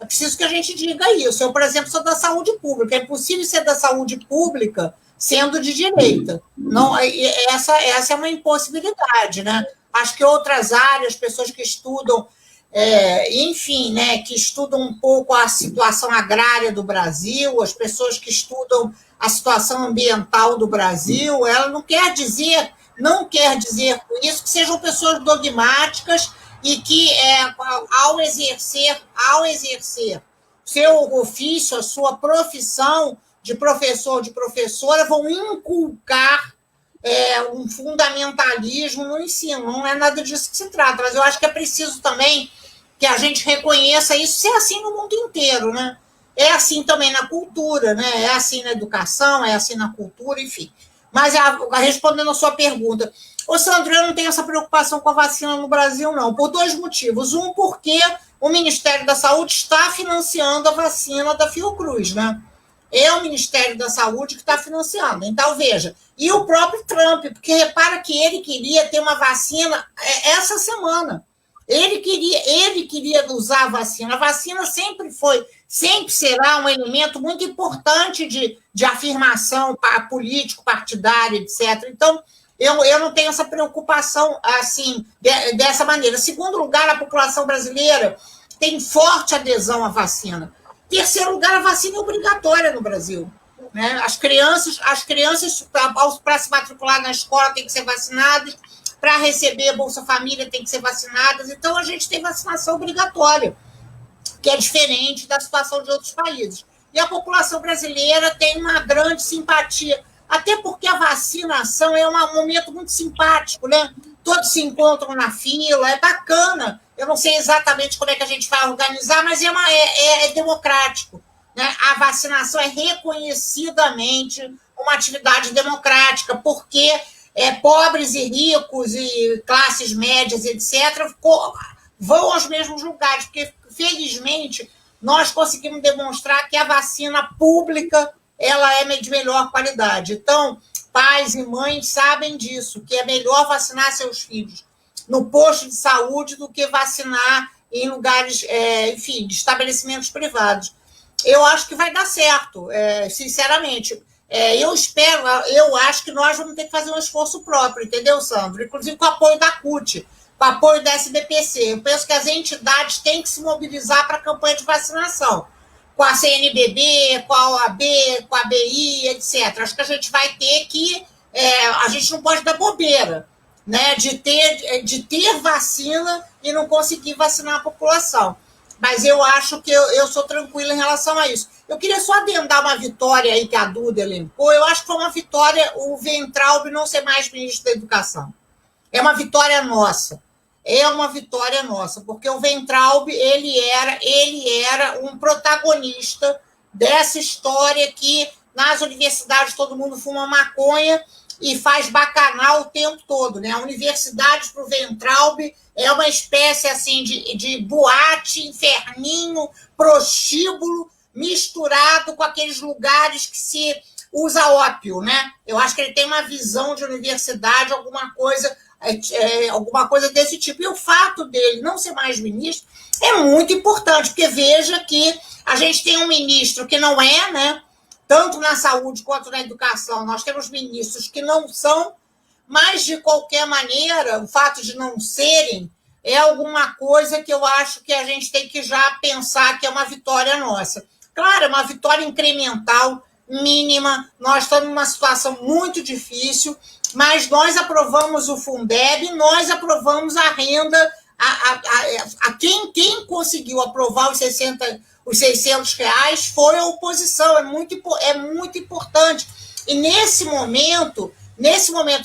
É preciso que a gente diga isso. Eu, por exemplo, sou da saúde pública. É impossível ser da saúde pública sendo de direita. Não, essa é uma impossibilidade, né? Acho que outras áreas, pessoas que estudam, enfim, né, que estudam um pouco a situação agrária do Brasil, as pessoas que estudam a situação ambiental do Brasil, ela não quer dizer com isso que sejam pessoas dogmáticas e que, ao exercer seu ofício, a sua profissão de professor, de professora, vão inculcar um fundamentalismo no ensino. Não é nada disso que se trata, mas eu acho que é preciso também que a gente reconheça isso, ser assim no mundo inteiro, né? É assim também na cultura, né? É assim na educação, é assim na cultura, enfim. Mas, respondendo a sua pergunta, ô Sandro, eu não tenho essa preocupação com a vacina no Brasil, não, por 2 motivos. Um, porque o Ministério da Saúde está financiando a vacina da Fiocruz, né? É o Ministério da Saúde que está financiando. Então, veja, e o próprio Trump, porque repara que ele queria ter uma vacina essa semana. Ele queria usar a vacina. A vacina sempre será um elemento muito importante de afirmação político, partidária, etc. Então, eu não tenho essa preocupação assim, dessa maneira. Em segundo lugar, a população brasileira tem forte adesão à vacina. Em terceiro lugar, a vacina é obrigatória no Brasil. Né? As crianças para se matricular na escola, têm que ser vacinadas, para receber a Bolsa Família, tem que ser vacinadas. Então, a gente tem vacinação obrigatória, que é diferente da situação de outros países. E a população brasileira tem uma grande simpatia, até porque a vacinação é um momento muito simpático, né? Todos se encontram na fila, é bacana. Eu não sei exatamente como é que a gente vai organizar, mas é democrático. Né? A vacinação é reconhecidamente uma atividade democrática, porque pobres e ricos e classes médias, etc., vão aos mesmos lugares, porque, felizmente, nós conseguimos demonstrar que a vacina pública ela é de melhor qualidade. Então, pais e mães sabem disso, que é melhor vacinar seus filhos no posto de saúde do que vacinar em lugares, enfim, de estabelecimentos privados. Eu acho que vai dar certo, sinceramente. Eu acho que nós vamos ter que fazer um esforço próprio, entendeu, Sandro? Inclusive com o apoio da CUT, com o apoio da SBPC. Eu penso que as entidades têm que se mobilizar para a campanha de vacinação, com a CNBB, com a OAB, com a ABI, etc. Acho que a gente vai ter que... a gente não pode dar bobeira, né, de ter vacina e não conseguir vacinar a população. Mas eu acho que eu sou tranquila em relação a isso. Eu queria só adendar uma vitória aí que a Duda elencou. Eu acho que foi uma vitória o Weintraub não ser mais ministro da Educação. É uma vitória nossa. É uma vitória nossa, porque o Weintraub ele era um protagonista dessa história que nas universidades todo mundo fuma maconha e faz bacanal o tempo todo, né? A universidade para o Weintraub é uma espécie assim de boate, inferninho, prostíbulo, misturado com aqueles lugares que se usa ópio, né? Eu acho que ele tem uma visão de universidade, alguma coisa desse tipo. E o fato dele não ser mais ministro é muito importante, porque veja que a gente tem um ministro que não é, né? Tanto na saúde quanto na educação, nós temos ministros que não são, mas, de qualquer maneira, o fato de não serem é alguma coisa que eu acho que a gente tem que já pensar que é uma vitória nossa. Claro, é uma vitória incremental, mínima, nós estamos numa situação muito difícil, mas nós aprovamos o Fundeb, nós aprovamos a renda, quem conseguiu aprovar os 600 reais foi a oposição, é muito importante. E nesse momento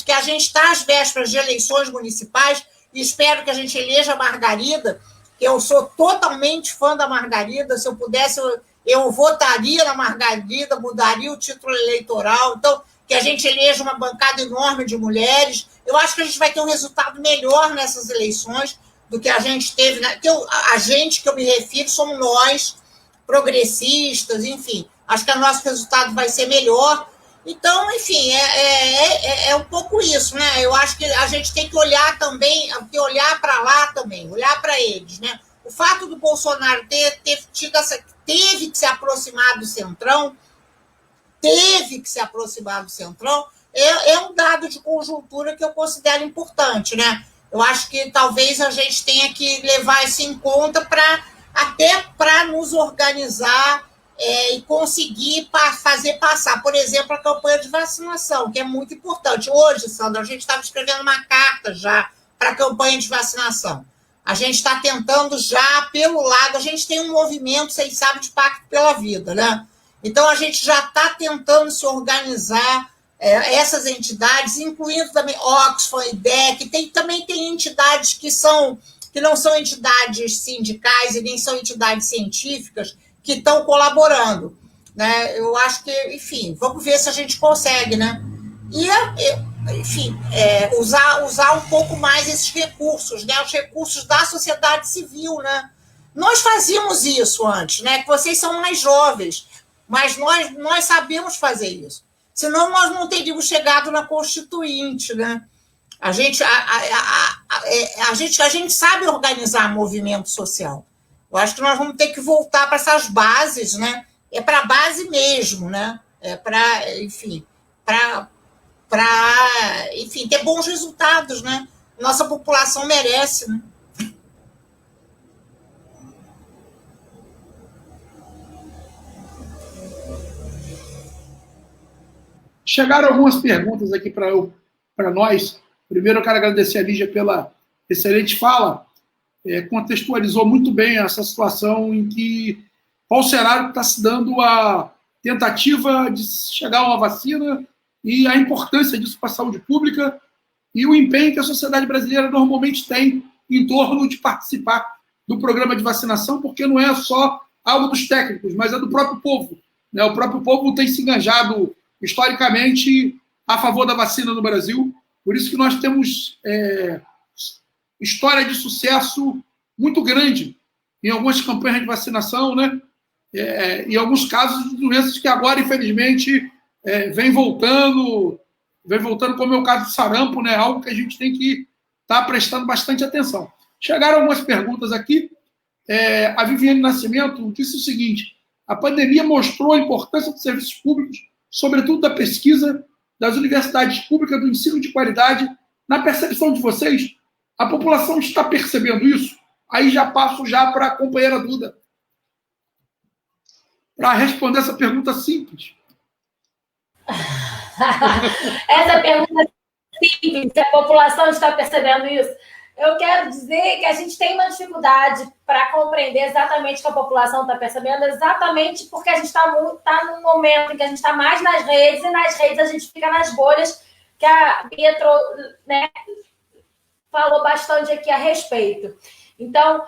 que a gente está às vésperas de eleições municipais, e espero que a gente eleja a Margarida, que eu sou totalmente fã da Margarida, se eu pudesse, eu votaria na Margarida, mudaria o título eleitoral, então, que a gente eleja uma bancada enorme de mulheres. Eu acho que a gente vai ter um resultado melhor nessas eleições do que a gente teve, né? A gente que eu me refiro somos nós, progressistas, enfim, acho que o nosso resultado vai ser melhor. Então, enfim, é um pouco isso, né? Eu acho que a gente tem que olhar também, olhar para lá também, olhar para eles, né? O fato do Bolsonaro teve que se aproximar do Centrão, é um dado de conjuntura que eu considero importante, né? Eu acho que talvez a gente tenha que levar isso em conta até para nos organizar e conseguir fazer passar, por exemplo, a campanha de vacinação, que é muito importante. Hoje, Sandra, a gente estava escrevendo uma carta já para a campanha de vacinação. A gente está tentando já, pelo lado, a gente tem um movimento, vocês sabem, de Pacto pela Vida, né? Então, a gente já está tentando se organizar, essas entidades, incluindo também Oxfam, IDEC, também tem entidades que não são entidades sindicais e nem são entidades científicas, que estão colaborando, né? Eu acho que, enfim, vamos ver se a gente consegue, né? E, enfim, usar um pouco mais esses recursos, né? Os recursos da sociedade civil, né? Nós fazíamos isso antes, né? Que vocês são mais jovens, mas nós sabemos fazer isso. Senão nós não teríamos chegado na Constituinte, né? A gente sabe organizar movimento social. Eu acho que nós vamos ter que voltar para essas bases, né? É para a base mesmo, né? É para, enfim, enfim, ter bons resultados, né? Nossa população merece, né? Chegaram algumas perguntas aqui para nós. Primeiro, eu quero agradecer a Lígia pela excelente fala. Contextualizou muito bem essa situação em que qual cenário está se dando a tentativa de chegar a uma vacina e a importância disso para a saúde pública e o empenho que a sociedade brasileira normalmente tem em torno de participar do programa de vacinação, porque não é só algo dos técnicos, mas é do próprio povo, né? O próprio povo tem se enganjado historicamente a favor da vacina no Brasil. Por isso que nós temos história de sucesso muito grande em algumas campanhas de vacinação, né? Em alguns casos de doenças que agora, infelizmente, vem voltando, como é o caso do sarampo, né? Algo que a gente tem que estar prestando bastante atenção. Chegaram algumas perguntas aqui. A Viviane Nascimento disse o seguinte: a pandemia mostrou a importância dos serviços públicos, sobretudo da pesquisa, das universidades públicas, do ensino de qualidade. Na percepção de vocês, a população está percebendo isso? Aí já passo para a companheira Duda, para responder essa pergunta simples. Essa pergunta é simples, se a população está percebendo isso. Eu quero dizer que a gente tem uma dificuldade para compreender exatamente o que a população está percebendo, exatamente porque a gente está num momento em que a gente está mais nas redes, e nas redes a gente fica nas bolhas, que a Pietro, né, falou bastante aqui a respeito. Então,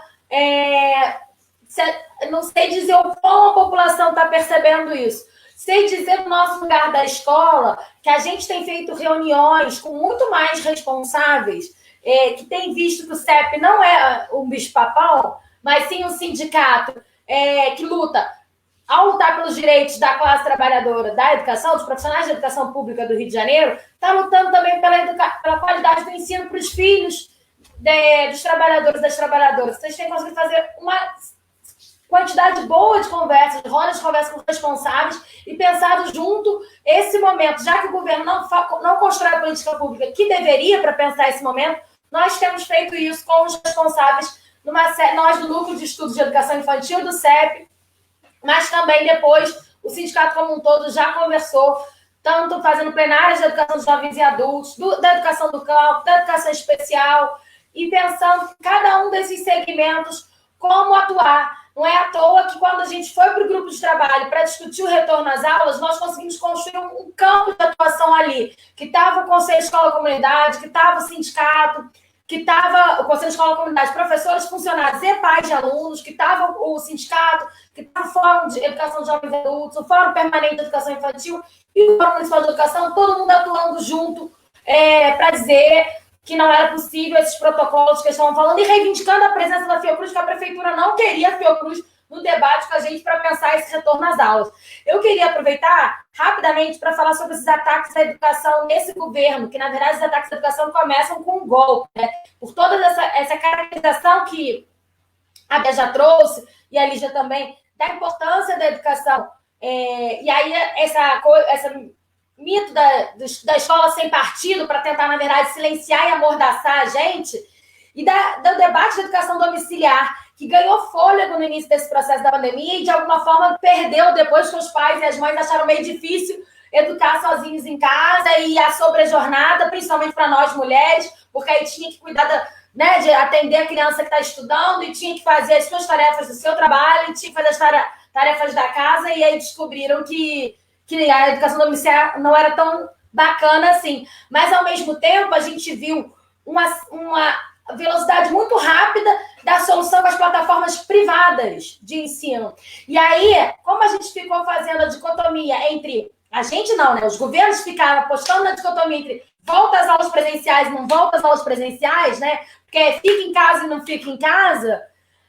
não sei dizer o como a população está percebendo isso. Sei dizer no nosso lugar da escola que a gente tem feito reuniões com muito mais responsáveis, que tem visto que o CEP não é um bicho-papão, mas sim um sindicato que luta, ao lutar pelos direitos da classe trabalhadora da educação, dos profissionais de educação pública do Rio de Janeiro, está lutando também pela qualidade do ensino para os filhos dos trabalhadores e das trabalhadoras. Vocês têm conseguido fazer uma quantidade boa de conversas, de rodas de conversa com os responsáveis e pensado junto esse momento, já que o governo não constrói a política pública que deveria para pensar esse momento, nós temos feito isso com os responsáveis, nós do Núcleo de Estudos de Educação Infantil do CEP, mas também depois o sindicato como um todo já conversou, tanto fazendo plenárias de educação de jovens e adultos, da educação do campo, da educação especial, e pensando em cada um desses segmentos como atuar. Não é à toa que quando a gente foi para o grupo de trabalho para discutir o retorno às aulas, nós conseguimos construir um campo de atuação ali, que estava o Conselho de Escola-Comunidade, que estava o sindicato, que estava o Conselho de Escola-Comunidade, professores, funcionários e pais de alunos, que estava o sindicato, que estava o Fórum de Educação de Jovens e Adultos, o Fórum Permanente de Educação Infantil e o Fórum Municipal de Educação, todo mundo atuando junto para dizer que não era possível esses protocolos que estavam falando e reivindicando a presença da Fiocruz, que a prefeitura não queria a Fiocruz no debate com a gente para pensar esse retorno às aulas. Eu queria aproveitar rapidamente para falar sobre esses ataques à educação nesse governo, que na verdade os ataques à educação começam com um golpe, né? Por toda essa caracterização que a Bia já trouxe, e a Lígia também, da importância da educação. E aí essa mito da escola sem partido para tentar, na verdade, silenciar e amordaçar a gente, e do debate da educação domiciliar, que ganhou fôlego no início desse processo da pandemia e, de alguma forma, perdeu depois que os pais e as mães acharam meio difícil educar sozinhos em casa e a sobrejornada, principalmente para nós mulheres, porque aí tinha que cuidar de atender a criança que está estudando e tinha que fazer as suas tarefas do seu trabalho e tinha que fazer as tarefas da casa, e aí descobriram que a educação domiciliar não era tão bacana assim. Mas, ao mesmo tempo, a gente viu velocidade muito rápida da solução com as plataformas privadas de ensino. E aí, como a gente ficou fazendo a dicotomia entre... A gente não, né? Os governos ficaram apostando na dicotomia entre volta às aulas presenciais e não volta às aulas presenciais, né? Porque fica em casa e não fica em casa.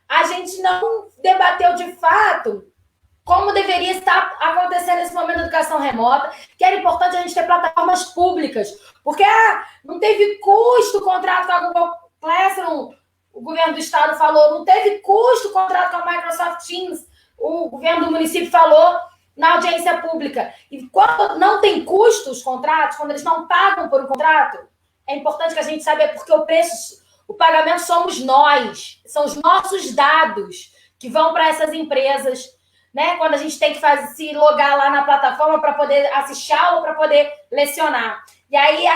A gente não debateu de fato como deveria estar acontecendo nesse momento da educação remota, que era importante a gente ter plataformas públicas, porque não teve custo o contrato com a Google Classroom, o governo do estado falou, não teve custo o contrato com a Microsoft Teams, o governo do município falou na audiência pública. E quando não tem custo os contratos, quando eles não pagam por um contrato, é importante que a gente saiba porque o pagamento somos nós, são os nossos dados que vão para essas empresas, né? Quando a gente tem que se logar lá na plataforma para poder assistir aula, para poder lecionar. E aí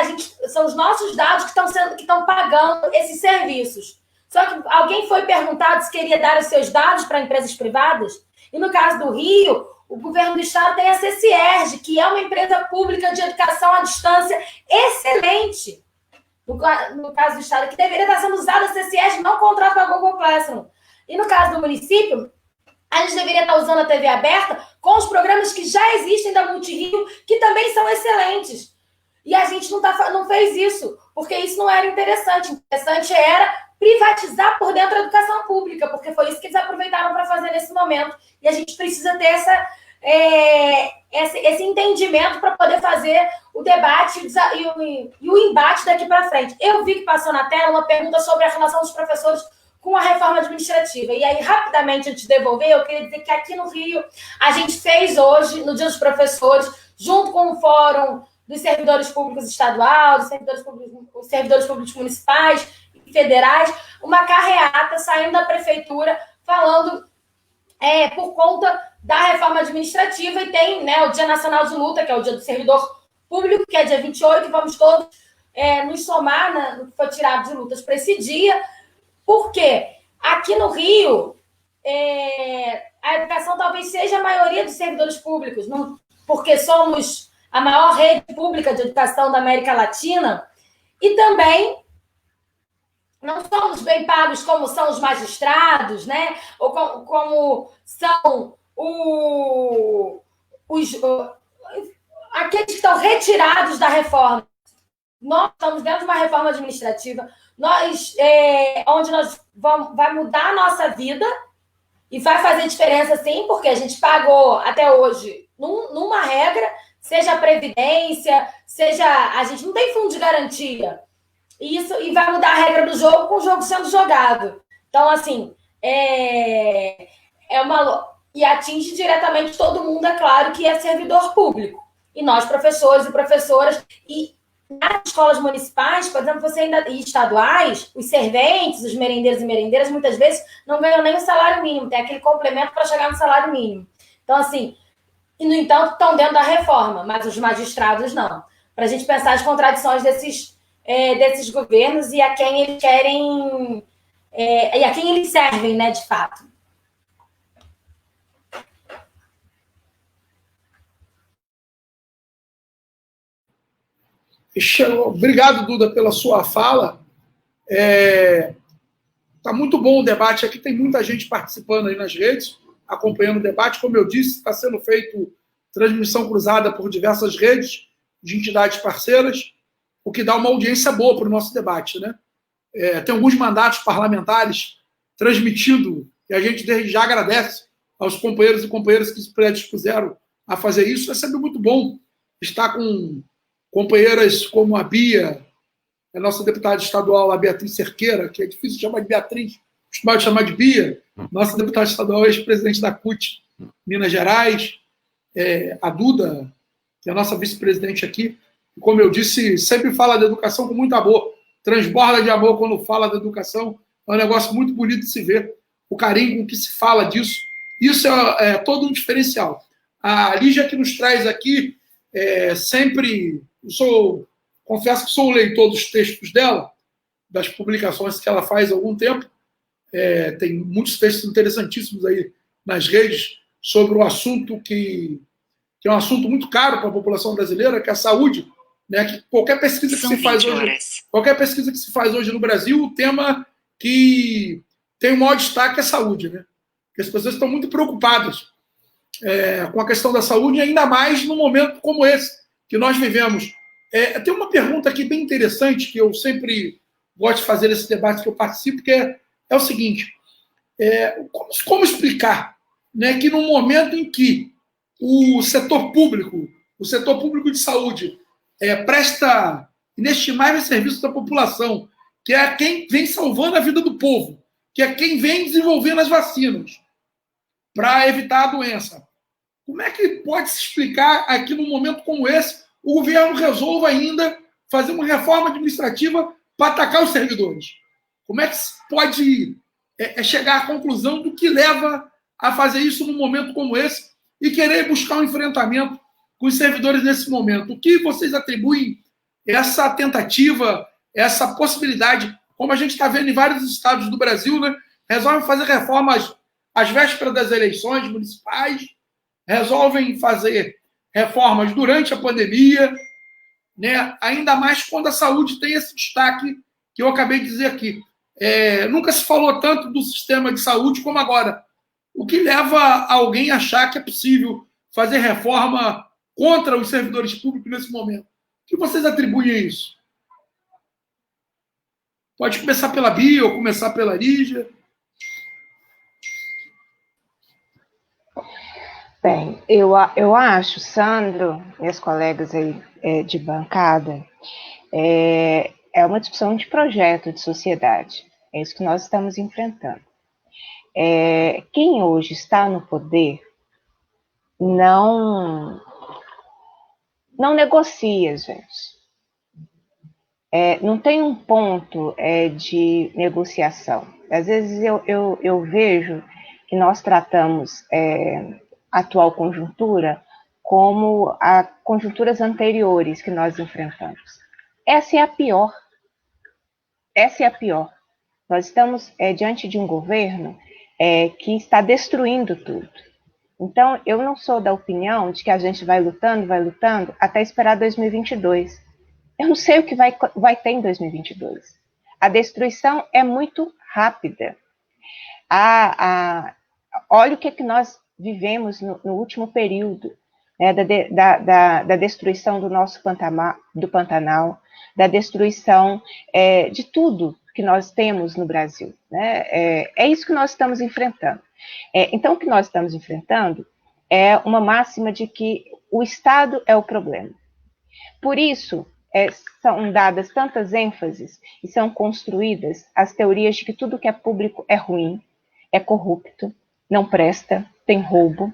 são os nossos dados que estão pagando esses serviços. Só que alguém foi perguntado se queria dar os seus dados para empresas privadas, e no caso do Rio, o governo do estado tem a CCERJ, que é uma empresa pública de educação à distância excelente. No caso do estado, que deveria estar sendo usada a CCERJ, não contrato com a Google Classroom. E no caso do município, a gente deveria estar usando a TV aberta com os programas que já existem da Multirio, que também são excelentes. E a gente não fez isso, porque isso não era interessante. O interessante era privatizar por dentro a educação pública, porque foi isso que eles aproveitaram para fazer nesse momento. E a gente precisa ter esse entendimento para poder fazer o debate e o embate daqui para frente. Eu vi que passou na tela uma pergunta sobre a relação dos professores com a reforma administrativa. E aí, rapidamente, antes de devolver, eu queria dizer que aqui no Rio, a gente fez hoje, no Dia dos Professores, junto com o Fórum dos Servidores Públicos Estaduais, os servidores públicos municipais e federais, uma carreata saindo da prefeitura falando por conta da reforma administrativa, e tem, né, o Dia Nacional de Luta, que é o Dia do Servidor Público, que é dia 28, e vamos todos nos somar no que foi tirado de lutas para esse dia. Por quê? Aqui no Rio, a educação talvez seja a maioria dos servidores públicos, porque somos a maior rede pública de educação da América Latina, e também não somos bem pagos como são os magistrados, né? Ou como são aqueles que estão retirados da reforma. Nós estamos dentro de uma reforma administrativa, onde vai mudar a nossa vida e vai fazer diferença, sim, porque a gente pagou até hoje numa regra, seja a Previdência, a gente não tem fundo de garantia. E vai mudar a regra do jogo com o jogo sendo jogado. Então, assim, e atinge diretamente todo mundo, é claro, que é servidor público. E nós, professores e professoras, e nas escolas municipais, por exemplo, e estaduais, os serventes, os merendeiros e merendeiras, muitas vezes não ganham nem o salário mínimo, tem aquele complemento para chegar no salário mínimo. Então, assim, e no entanto, estão dentro da reforma, mas os magistrados não. Para a gente pensar as contradições desses governos e a quem eles querem, e a quem eles servem, né, de fato. Obrigado, Duda, pela sua fala. Está muito bom o debate aqui, tem muita gente participando aí nas redes, acompanhando o debate. Como eu disse, está sendo feito transmissão cruzada por diversas redes de entidades parceiras, o que dá uma audiência boa para o nosso debate, né? Tem alguns mandatos parlamentares transmitindo, e a gente desde já agradece aos companheiros e companheiras que se predispuseram a fazer isso. É sempre muito bom estar com companheiras como a Bia, a nossa deputada estadual, a Beatriz Cerqueira, que é difícil chamar de Beatriz, costumado chamar de Bia, nossa deputada estadual, ex-presidente da CUT, Minas Gerais, a Duda, que é a nossa vice-presidente aqui, e, como eu disse, sempre fala da educação com muito amor, transborda de amor quando fala da educação, é um negócio muito bonito de se ver, o carinho com que se fala disso, isso é todo um diferencial. A Lígia que nos traz aqui, sempre, confesso que sou um leitor dos textos dela, das publicações que ela faz há algum tempo, tem muitos textos interessantíssimos aí nas redes sobre o assunto que é um assunto muito caro para a população brasileira, que é a saúde, né, que qualquer pesquisa que se faz hoje no Brasil, o tema que tem o maior destaque é a saúde, né? Porque as pessoas estão muito preocupadas com a questão da saúde, ainda mais num momento como esse que nós vivemos. Tem uma pergunta aqui bem interessante, que eu sempre gosto de fazer nesse debate que eu participo, que é o seguinte: como explicar, né, que no momento em que o setor público de saúde, presta inestimáveis serviços à população, que é quem vem salvando a vida do povo, que é quem vem desenvolvendo as vacinas para evitar a doença, como é que pode se explicar aqui num momento como esse o governo resolva ainda fazer uma reforma administrativa para atacar os servidores? Como é que se pode chegar à conclusão do que leva a fazer isso num momento como esse e querer buscar um enfrentamento com os servidores nesse momento? O que vocês atribuem essa tentativa, essa possibilidade, como a gente está vendo em vários estados do Brasil, né? Resolvem fazer reformas às vésperas das eleições municipais, resolvem fazer reformas durante a pandemia, né? Ainda mais quando a saúde tem esse destaque que eu acabei de dizer aqui. Nunca se falou tanto do sistema de saúde como agora. O que leva alguém a achar que é possível fazer reforma contra os servidores públicos nesse momento? O que vocês atribuem a isso? Pode começar pela Bia ou começar pela Lígia. Bem, eu acho, Sandro, meus colegas aí de bancada, é uma discussão de projeto de sociedade. É isso que nós estamos enfrentando. Quem hoje está no poder não negocia, gente. Não tem um ponto de negociação. Às vezes eu vejo que nós tratamos a atual conjuntura como as conjunturas anteriores que nós enfrentamos. Essa é a pior. Essa é a pior. Nós estamos diante de um governo que está destruindo tudo. Então, eu não sou da opinião de que a gente vai lutando até esperar 2022. Eu não sei o que vai ter em 2022. A destruição é muito rápida. Olha o que nós vivemos no último período, da destruição do nosso Pantanal, da destruição de tudo que nós temos no Brasil. Né? É isso que nós estamos enfrentando. Então, o que nós estamos enfrentando é uma máxima de que o Estado é o problema. Por isso, são dadas tantas ênfases e são construídas as teorias de que tudo que é público é ruim, é corrupto, não presta, tem roubo.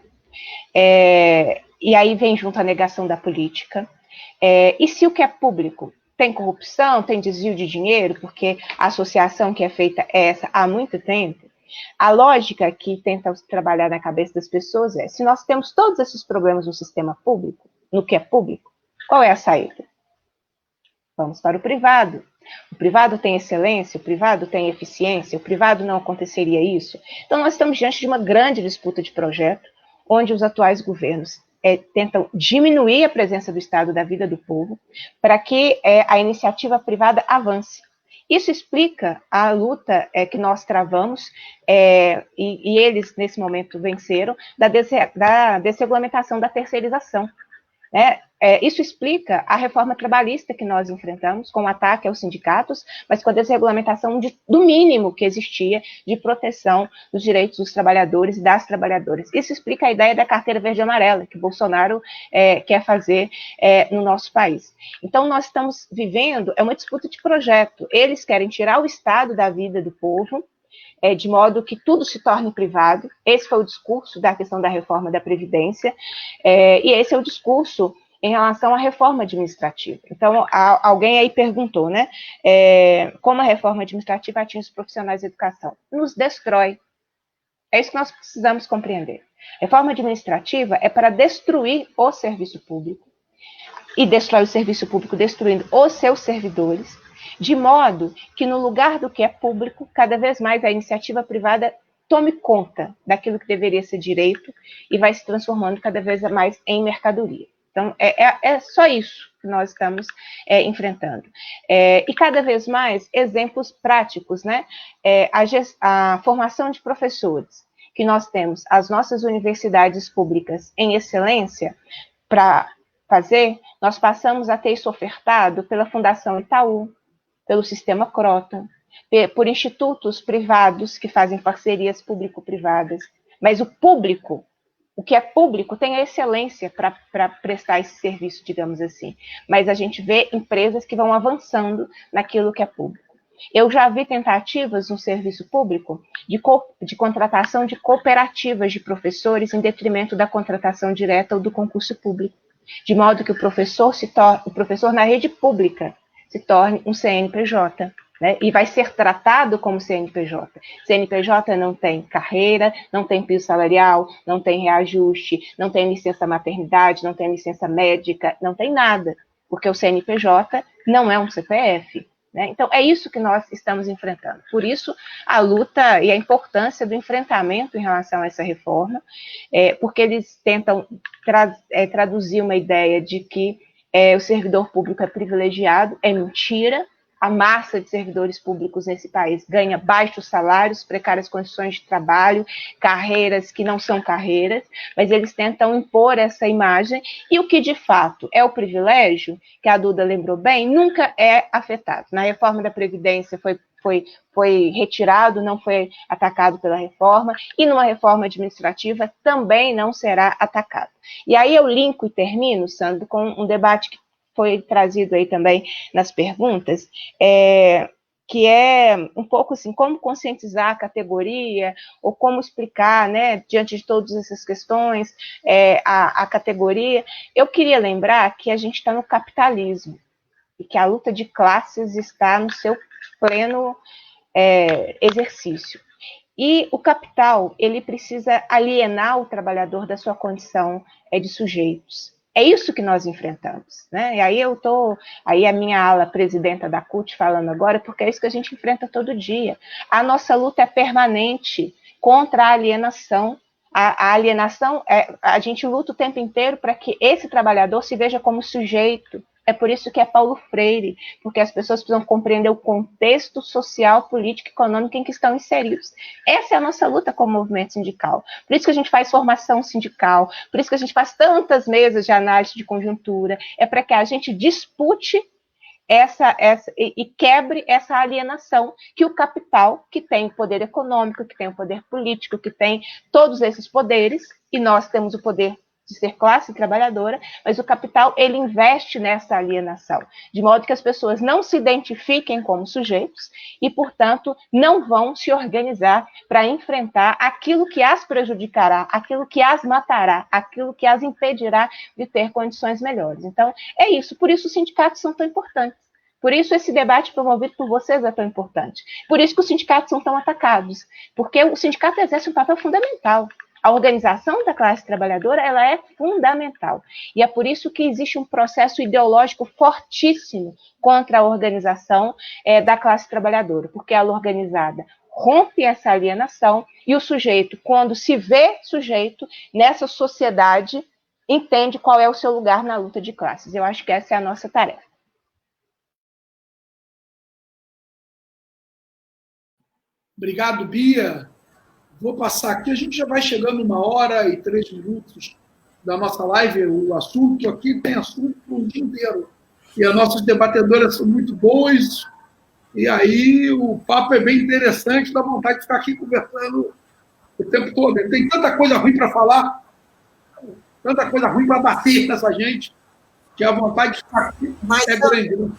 E aí vem junto a negação da política. E se o que é público tem corrupção, tem desvio de dinheiro, porque a associação que é feita é essa há muito tempo, a lógica que tenta trabalhar na cabeça das pessoas se nós temos todos esses problemas no sistema público, no que é público, qual é a saída? Vamos para o privado. O privado tem excelência, o privado tem eficiência, o privado não aconteceria isso. Então, nós estamos diante de uma grande disputa de projeto, onde os atuais governos tentam diminuir a presença do Estado da vida do povo, para que a iniciativa privada avance. Isso explica a luta que nós travamos, e eles, nesse momento, venceram, da desregulamentação da terceirização. Isso explica a reforma trabalhista que nós enfrentamos, com o ataque aos sindicatos, mas com a desregulamentação do mínimo que existia de proteção dos direitos dos trabalhadores e das trabalhadoras. Isso explica a ideia da carteira verde e amarela, que Bolsonaro quer fazer no nosso país. Então, nós estamos vivendo uma disputa de projeto. Eles querem tirar o Estado da vida do povo, de modo que tudo se torne privado. Esse foi o discurso da questão da reforma da Previdência, e esse é o discurso em relação à reforma administrativa. Então, alguém aí perguntou, né, como a reforma administrativa atinge os profissionais de educação? Nos destrói. É isso que nós precisamos compreender. Reforma administrativa é para destruir o serviço público, e destrói o serviço público destruindo os seus servidores, de modo que, no lugar do que é público, cada vez mais a iniciativa privada tome conta daquilo que deveria ser direito e vai se transformando cada vez mais em mercadoria. Então, é só isso que nós estamos enfrentando. E cada vez mais exemplos práticos, né? A formação de professores, que nós temos as nossas universidades públicas em excelência para fazer, nós passamos a ter isso ofertado pela Fundação Itaú, pelo Sistema Crota, por institutos privados que fazem parcerias público-privadas. Mas o público, o que é público, tem a excelência para prestar esse serviço, digamos assim. Mas a gente vê empresas que vão avançando naquilo que é público. Eu já vi tentativas no serviço público de contratação de cooperativas de professores em detrimento da contratação direta ou do concurso público, de modo que o professor na rede pública se torne um CNPJ, né? E vai ser tratado como CNPJ. CNPJ não tem carreira, não tem piso salarial, não tem reajuste, não tem licença maternidade, não tem licença médica, não tem nada, porque o CNPJ não é um CPF. Né? Então, é isso que nós estamos enfrentando. Por isso, a luta e a importância do enfrentamento em relação a essa reforma, porque eles tentam traduzir uma ideia de que o servidor público é privilegiado, é mentira. A massa de servidores públicos nesse país ganha baixos salários, precárias condições de trabalho, carreiras que não são carreiras, mas eles tentam impor essa imagem, e o que de fato é o privilégio, que a Duda lembrou bem, nunca é afetado. Na reforma da Previdência foi retirado, não foi atacado pela reforma, e numa reforma administrativa também não será atacado. E aí eu linko e termino, Sandro, com um debate que foi trazido aí também nas perguntas, que é um pouco assim, como conscientizar a categoria, ou como explicar, né, diante de todas essas questões, a categoria. Eu queria lembrar que a gente está no capitalismo, e que a luta de classes está no seu pleno exercício. E o capital, ele precisa alienar o trabalhador da sua condição de sujeitos. É isso que nós enfrentamos, né? E aí a minha ala presidenta da CUT falando agora, porque é isso que a gente enfrenta todo dia. A nossa luta é permanente contra a alienação. A alienação, a gente luta o tempo inteiro para que esse trabalhador se veja como sujeito. É por isso que é Paulo Freire, porque as pessoas precisam compreender o contexto social, político e econômico em que estão inseridos. Essa é a nossa luta como movimento sindical. Por isso que a gente faz formação sindical, por isso que a gente faz tantas mesas de análise de conjuntura, é para que a gente dispute e quebre essa alienação que o capital, que tem o poder econômico, que tem o poder político, que tem todos esses poderes, e nós temos o poder de ser classe trabalhadora, mas o capital, ele investe nessa alienação, de modo que as pessoas não se identifiquem como sujeitos e, portanto, não vão se organizar para enfrentar aquilo que as prejudicará, aquilo que as matará, aquilo que as impedirá de ter condições melhores. Então, é isso. Por isso os sindicatos são tão importantes. Por isso esse debate promovido por vocês é tão importante. Por isso que os sindicatos são tão atacados. Porque o sindicato exerce um papel fundamental. A organização da classe trabalhadora, ela é fundamental. E é por isso que existe um processo ideológico fortíssimo contra a organização da classe trabalhadora, porque ela organizada rompe essa alienação e o sujeito, quando se vê sujeito nessa sociedade, entende qual é o seu lugar na luta de classes. Eu acho que essa é a nossa tarefa. Obrigado, Bia. Vou passar aqui, a gente já vai chegando 1h03 da nossa live, o assunto aqui tem assunto o dia inteiro. E as nossas debatedoras são muito boas, e aí o papo é bem interessante, dá vontade de ficar aqui conversando o tempo todo. Tem tanta coisa ruim para falar, tanta coisa ruim para bater nessa gente, que a vontade de ficar aqui é grande. Né?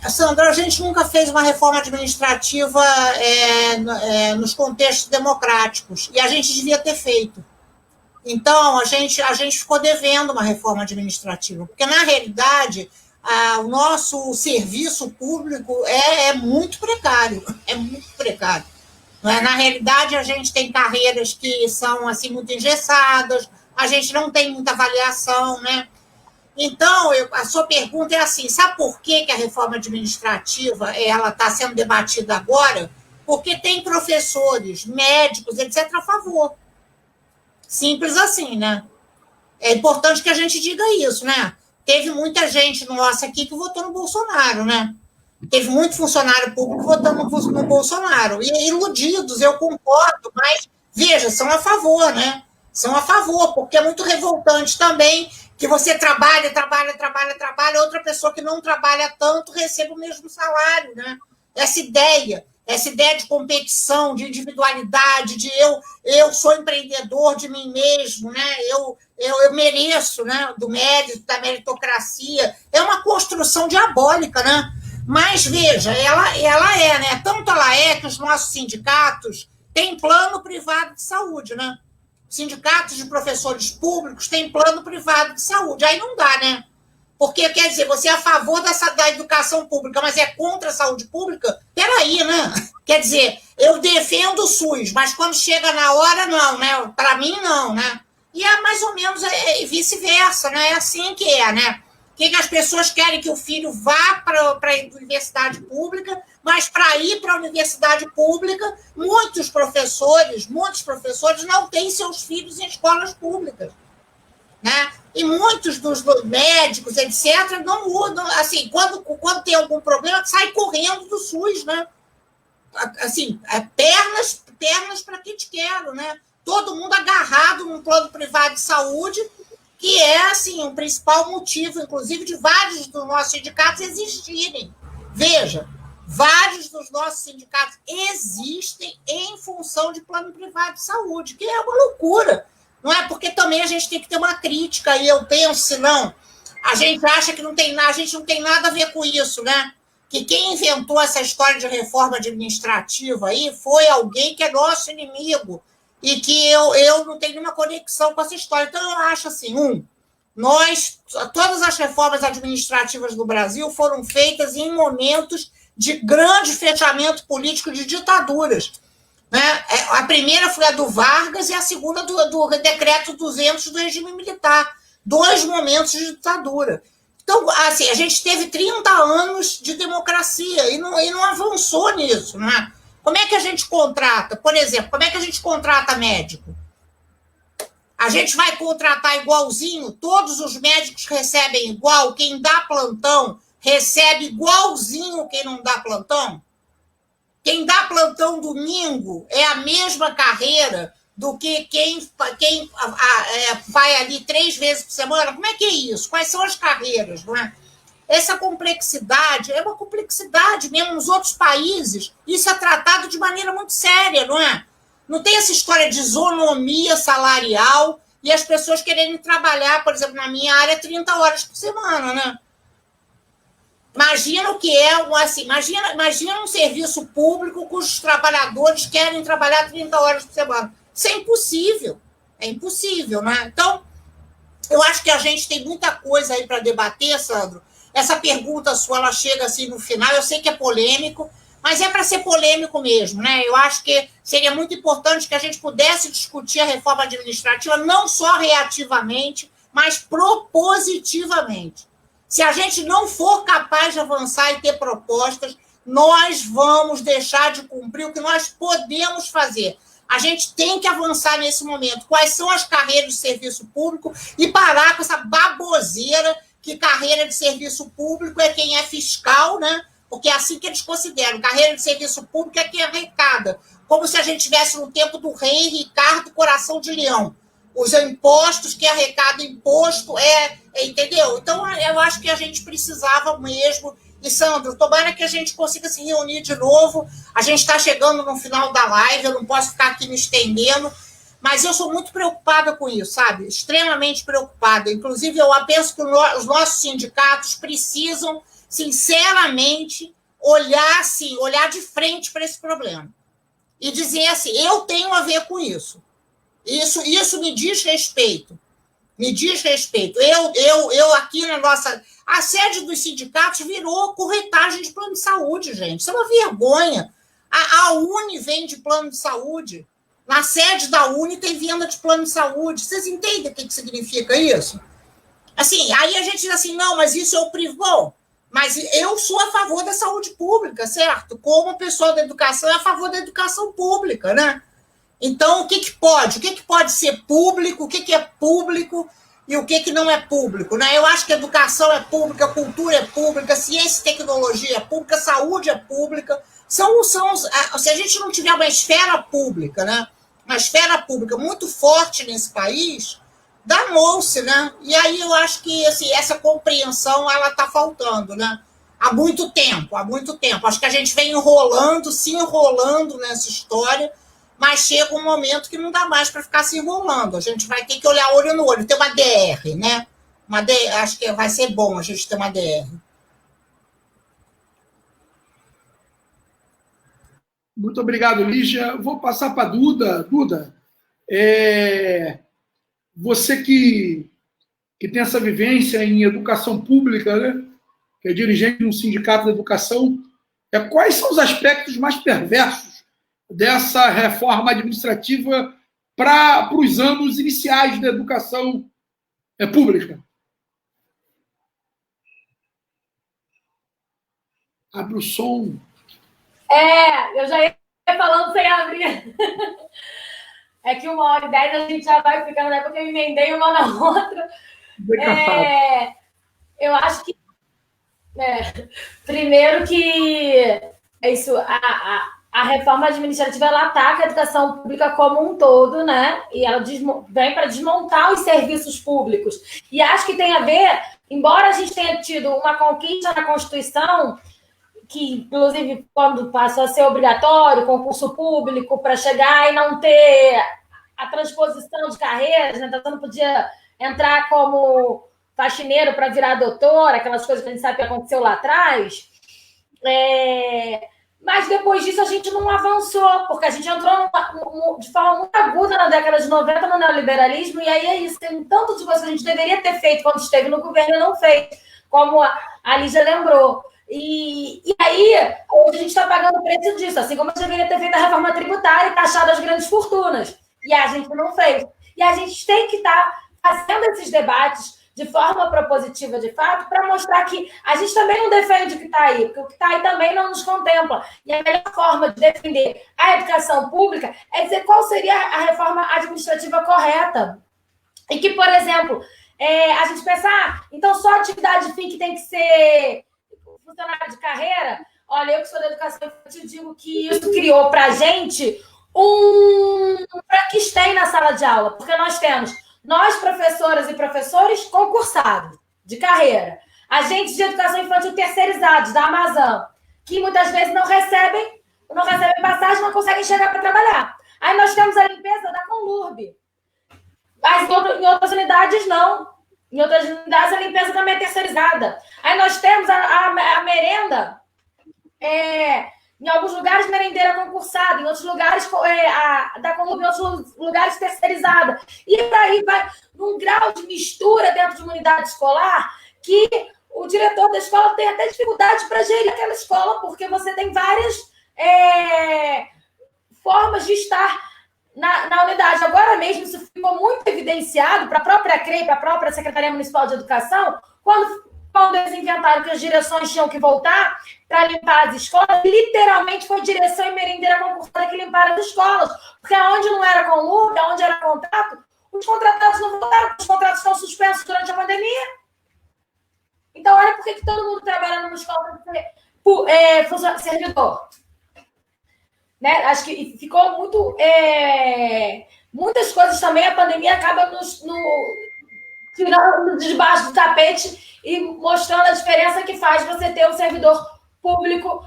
Sandra, a gente nunca fez uma reforma administrativa nos contextos democráticos, e a gente devia ter feito. Então, a gente ficou devendo uma reforma administrativa, porque, na realidade, o nosso serviço público é muito precário, Não é? Na realidade, a gente tem carreiras que são assim, muito engessadas, a gente não tem muita avaliação, né? Então, a sua pergunta é assim, sabe por que a reforma administrativa está sendo debatida agora? Porque tem professores, médicos, etc., a favor. Simples assim, né? é importante que a gente diga isso, né? Teve muita gente nossa aqui que votou no Bolsonaro, né? Teve muito funcionário público votando no Bolsonaro. E iludidos, eu concordo, mas, veja, são a favor, né? São a favor, porque é muito revoltante também que você trabalha, outra pessoa que não trabalha tanto recebe o mesmo salário, né? Essa ideia de competição, de individualidade, de eu sou empreendedor de mim mesmo, né? Eu mereço, né? Do mérito, da meritocracia, é uma construção diabólica, né? Mas, veja, ela é, né? Tanto ela é que os nossos sindicatos têm plano privado de saúde, né? Sindicatos de professores públicos têm plano privado de saúde. Aí não dá, né? Porque, quer dizer, você é a favor da educação pública, mas é contra a saúde pública? Peraí, né? Quer dizer, eu defendo o SUS, mas quando chega na hora, não, né? Para mim, não, né? E é mais ou menos vice-versa, né? É assim que é, né? Que as pessoas querem que o filho vá para a universidade pública, mas para ir para a universidade pública, muitos professores não têm seus filhos em escolas públicas, né? E muitos dos médicos, etc., não mudam, assim, quando tem algum problema, sai correndo do SUS, né? Assim, pernas para quem te quero, né? Todo mundo agarrado num plano privado de saúde, que é, assim, o principal motivo, inclusive, de vários dos nossos sindicatos existirem. Veja, vários dos nossos sindicatos existem em função de plano privado de saúde, que é uma loucura, não é? Porque também a gente tem que ter uma crítica, e eu penso, senão, a gente acha que a gente não tem nada a ver com isso, né? Que quem inventou essa história de reforma administrativa aí foi alguém que é nosso inimigo, e que eu não tenho nenhuma conexão com essa história. Então, eu acho assim, todas as reformas administrativas do Brasil foram feitas em momentos de grande fechamento político de ditaduras, né? A primeira foi a do Vargas e a segunda do decreto 200 do regime militar. 2 momentos de ditadura. Então, assim, a gente teve 30 anos de democracia e não avançou nisso, né? Como é que a gente contrata? Por exemplo, como é que a gente contrata médico? A gente vai contratar igualzinho? Todos os médicos recebem igual? Quem dá plantão recebe igualzinho quem não dá plantão? Quem dá plantão domingo é a mesma carreira do que quem vai ali 3 vezes por semana? Como é que é isso? Quais são as carreiras, não é? Essa complexidade é uma complexidade mesmo nos outros países. Isso é tratado de maneira muito séria, não é? Não tem essa história de isonomia salarial e as pessoas querendo trabalhar, por exemplo, na minha área, 30 horas por semana, né? Imagina o que é, assim, imagina um serviço público cujos trabalhadores querem trabalhar 30 horas por semana. Isso é impossível, né? Então, eu acho que a gente tem muita coisa aí para debater, Sandro. Essa pergunta sua, ela chega assim no final, eu sei que é polêmico, mas é para ser polêmico mesmo, né? Eu acho que seria muito importante que a gente pudesse discutir a reforma administrativa não só reativamente, mas propositivamente. Se a gente não for capaz de avançar e ter propostas, nós vamos deixar de cumprir o que nós podemos fazer. A gente tem que avançar nesse momento. Quais são as carreiras de serviço público e parar com essa baboseira que carreira de serviço público é quem é fiscal, né? Porque é assim que eles consideram. Carreira de serviço público é quem arrecada. Como se a gente estivesse no tempo do rei Ricardo Coração de Leão. Os impostos, que arrecada imposto, entendeu? Então, eu acho que a gente precisava mesmo. E, Sandro, tomara que a gente consiga se reunir de novo. A gente está chegando no final da live, eu não posso ficar aqui me estendendo, mas eu sou muito preocupada com isso, sabe? Extremamente preocupada. Inclusive, eu penso que os nossos sindicatos precisam, sinceramente, olhar de frente para esse problema. E dizer assim, eu tenho a ver com isso. Isso me diz respeito. Me diz respeito. Eu aqui na nossa... A sede dos sindicatos virou corretagem de plano de saúde, gente. Isso é uma vergonha. A Uni vende plano de saúde. Na sede da Uni tem venda de plano de saúde. Vocês entendem o que significa isso? Assim, aí a gente diz assim, não, mas isso é o privado. Bom, mas eu sou a favor da saúde pública, certo? Como pessoal da educação é a favor da educação pública, né? Então, o que pode? O que pode ser público? O que é público? e o que não é público, né? Eu acho que educação é pública, cultura é pública, ciência e tecnologia é pública, saúde é pública. Se a gente não tiver uma esfera pública, né? Uma esfera pública muito forte nesse país, danou-se, né? E aí eu acho que assim, essa compreensão ela está faltando, né? Há muito tempo, há muito tempo. Acho que a gente vem se enrolando nessa história, mas chega um momento que não dá mais para ficar se enrolando. A gente vai ter que olhar olho no olho. Ter uma DR, né? Acho que vai ser bom a gente ter uma DR. Muito obrigado, Lígia. Vou passar para a Duda. Duda, você que tem essa vivência em educação pública, né? Que é dirigente de um sindicato de educação, quais são os aspectos mais perversos dessa reforma administrativa para os anos iniciais da educação pública? Abre o som. Eu já ia falando sem abrir. É que 1h10 a gente já vai ficando, né? Porque eu emendei uma na outra. Eu acho que primeiro que isso, a reforma administrativa ela ataca a educação pública como um todo, né? E ela vem para desmontar os serviços públicos. E acho que tem a ver, embora a gente tenha tido uma conquista na Constituição, que, inclusive, quando passou a ser obrigatório, concurso público, para chegar e não ter a transposição de carreiras, né? Então, você não podia entrar como faxineiro para virar doutor, aquelas coisas que a gente sabe que aconteceu lá atrás. Mas depois disso a gente não avançou, porque a gente entrou de forma muito aguda na década de 90 no neoliberalismo, e aí é isso, tem um tanto de coisa que a gente deveria ter feito quando esteve no governo e não fez, como a Lígia lembrou. E aí, hoje a gente está pagando o preço disso, assim como a gente deveria ter feito a reforma tributária e taxado as grandes fortunas. E a gente não fez. E a gente tem que estar fazendo esses debates de forma propositiva, de fato, para mostrar que a gente também não defende o que está aí, porque o que está aí também não nos contempla. E a melhor forma de defender a educação pública é dizer qual seria a reforma administrativa correta. E que, por exemplo, a gente pensa, então só atividade fim que tem que ser funcionário de carreira. Olha, eu que sou da educação infantil digo que isso criou para a gente um Frankenstein na sala de aula, porque nós, professoras e professores, concursados de carreira, agentes de educação infantil terceirizados da Amazon, que muitas vezes não recebem passagem, não conseguem chegar para trabalhar. Aí nós temos a limpeza da Conlurb. Mas em outras unidades, não. Em outras unidades, a limpeza também é terceirizada. Aí nós temos a merenda, em alguns lugares, merendeira concursada, em outros lugares, da Conlurb, em outros lugares, terceirizada. E aí vai num grau de mistura dentro de uma unidade escolar que o diretor da escola tem até dificuldade para gerir aquela escola, porque você tem várias formas de estar na unidade. Agora mesmo, isso ficou muito evidenciado para a própria CREI, para a própria Secretaria Municipal de Educação, quando eles inventaram que as direções tinham que voltar para limpar as escolas, literalmente foi direção e merendeira concursada que limparam as escolas, porque onde não era Conlurb, onde era contrato, os contratados não voltaram, os contratos estão suspensos durante a pandemia. Então, olha por que todo mundo trabalha numa escola para ser servidor. Né? Acho que ficou muito... muitas coisas também, a pandemia acaba tirando debaixo do tapete e mostrando a diferença que faz você ter um servidor público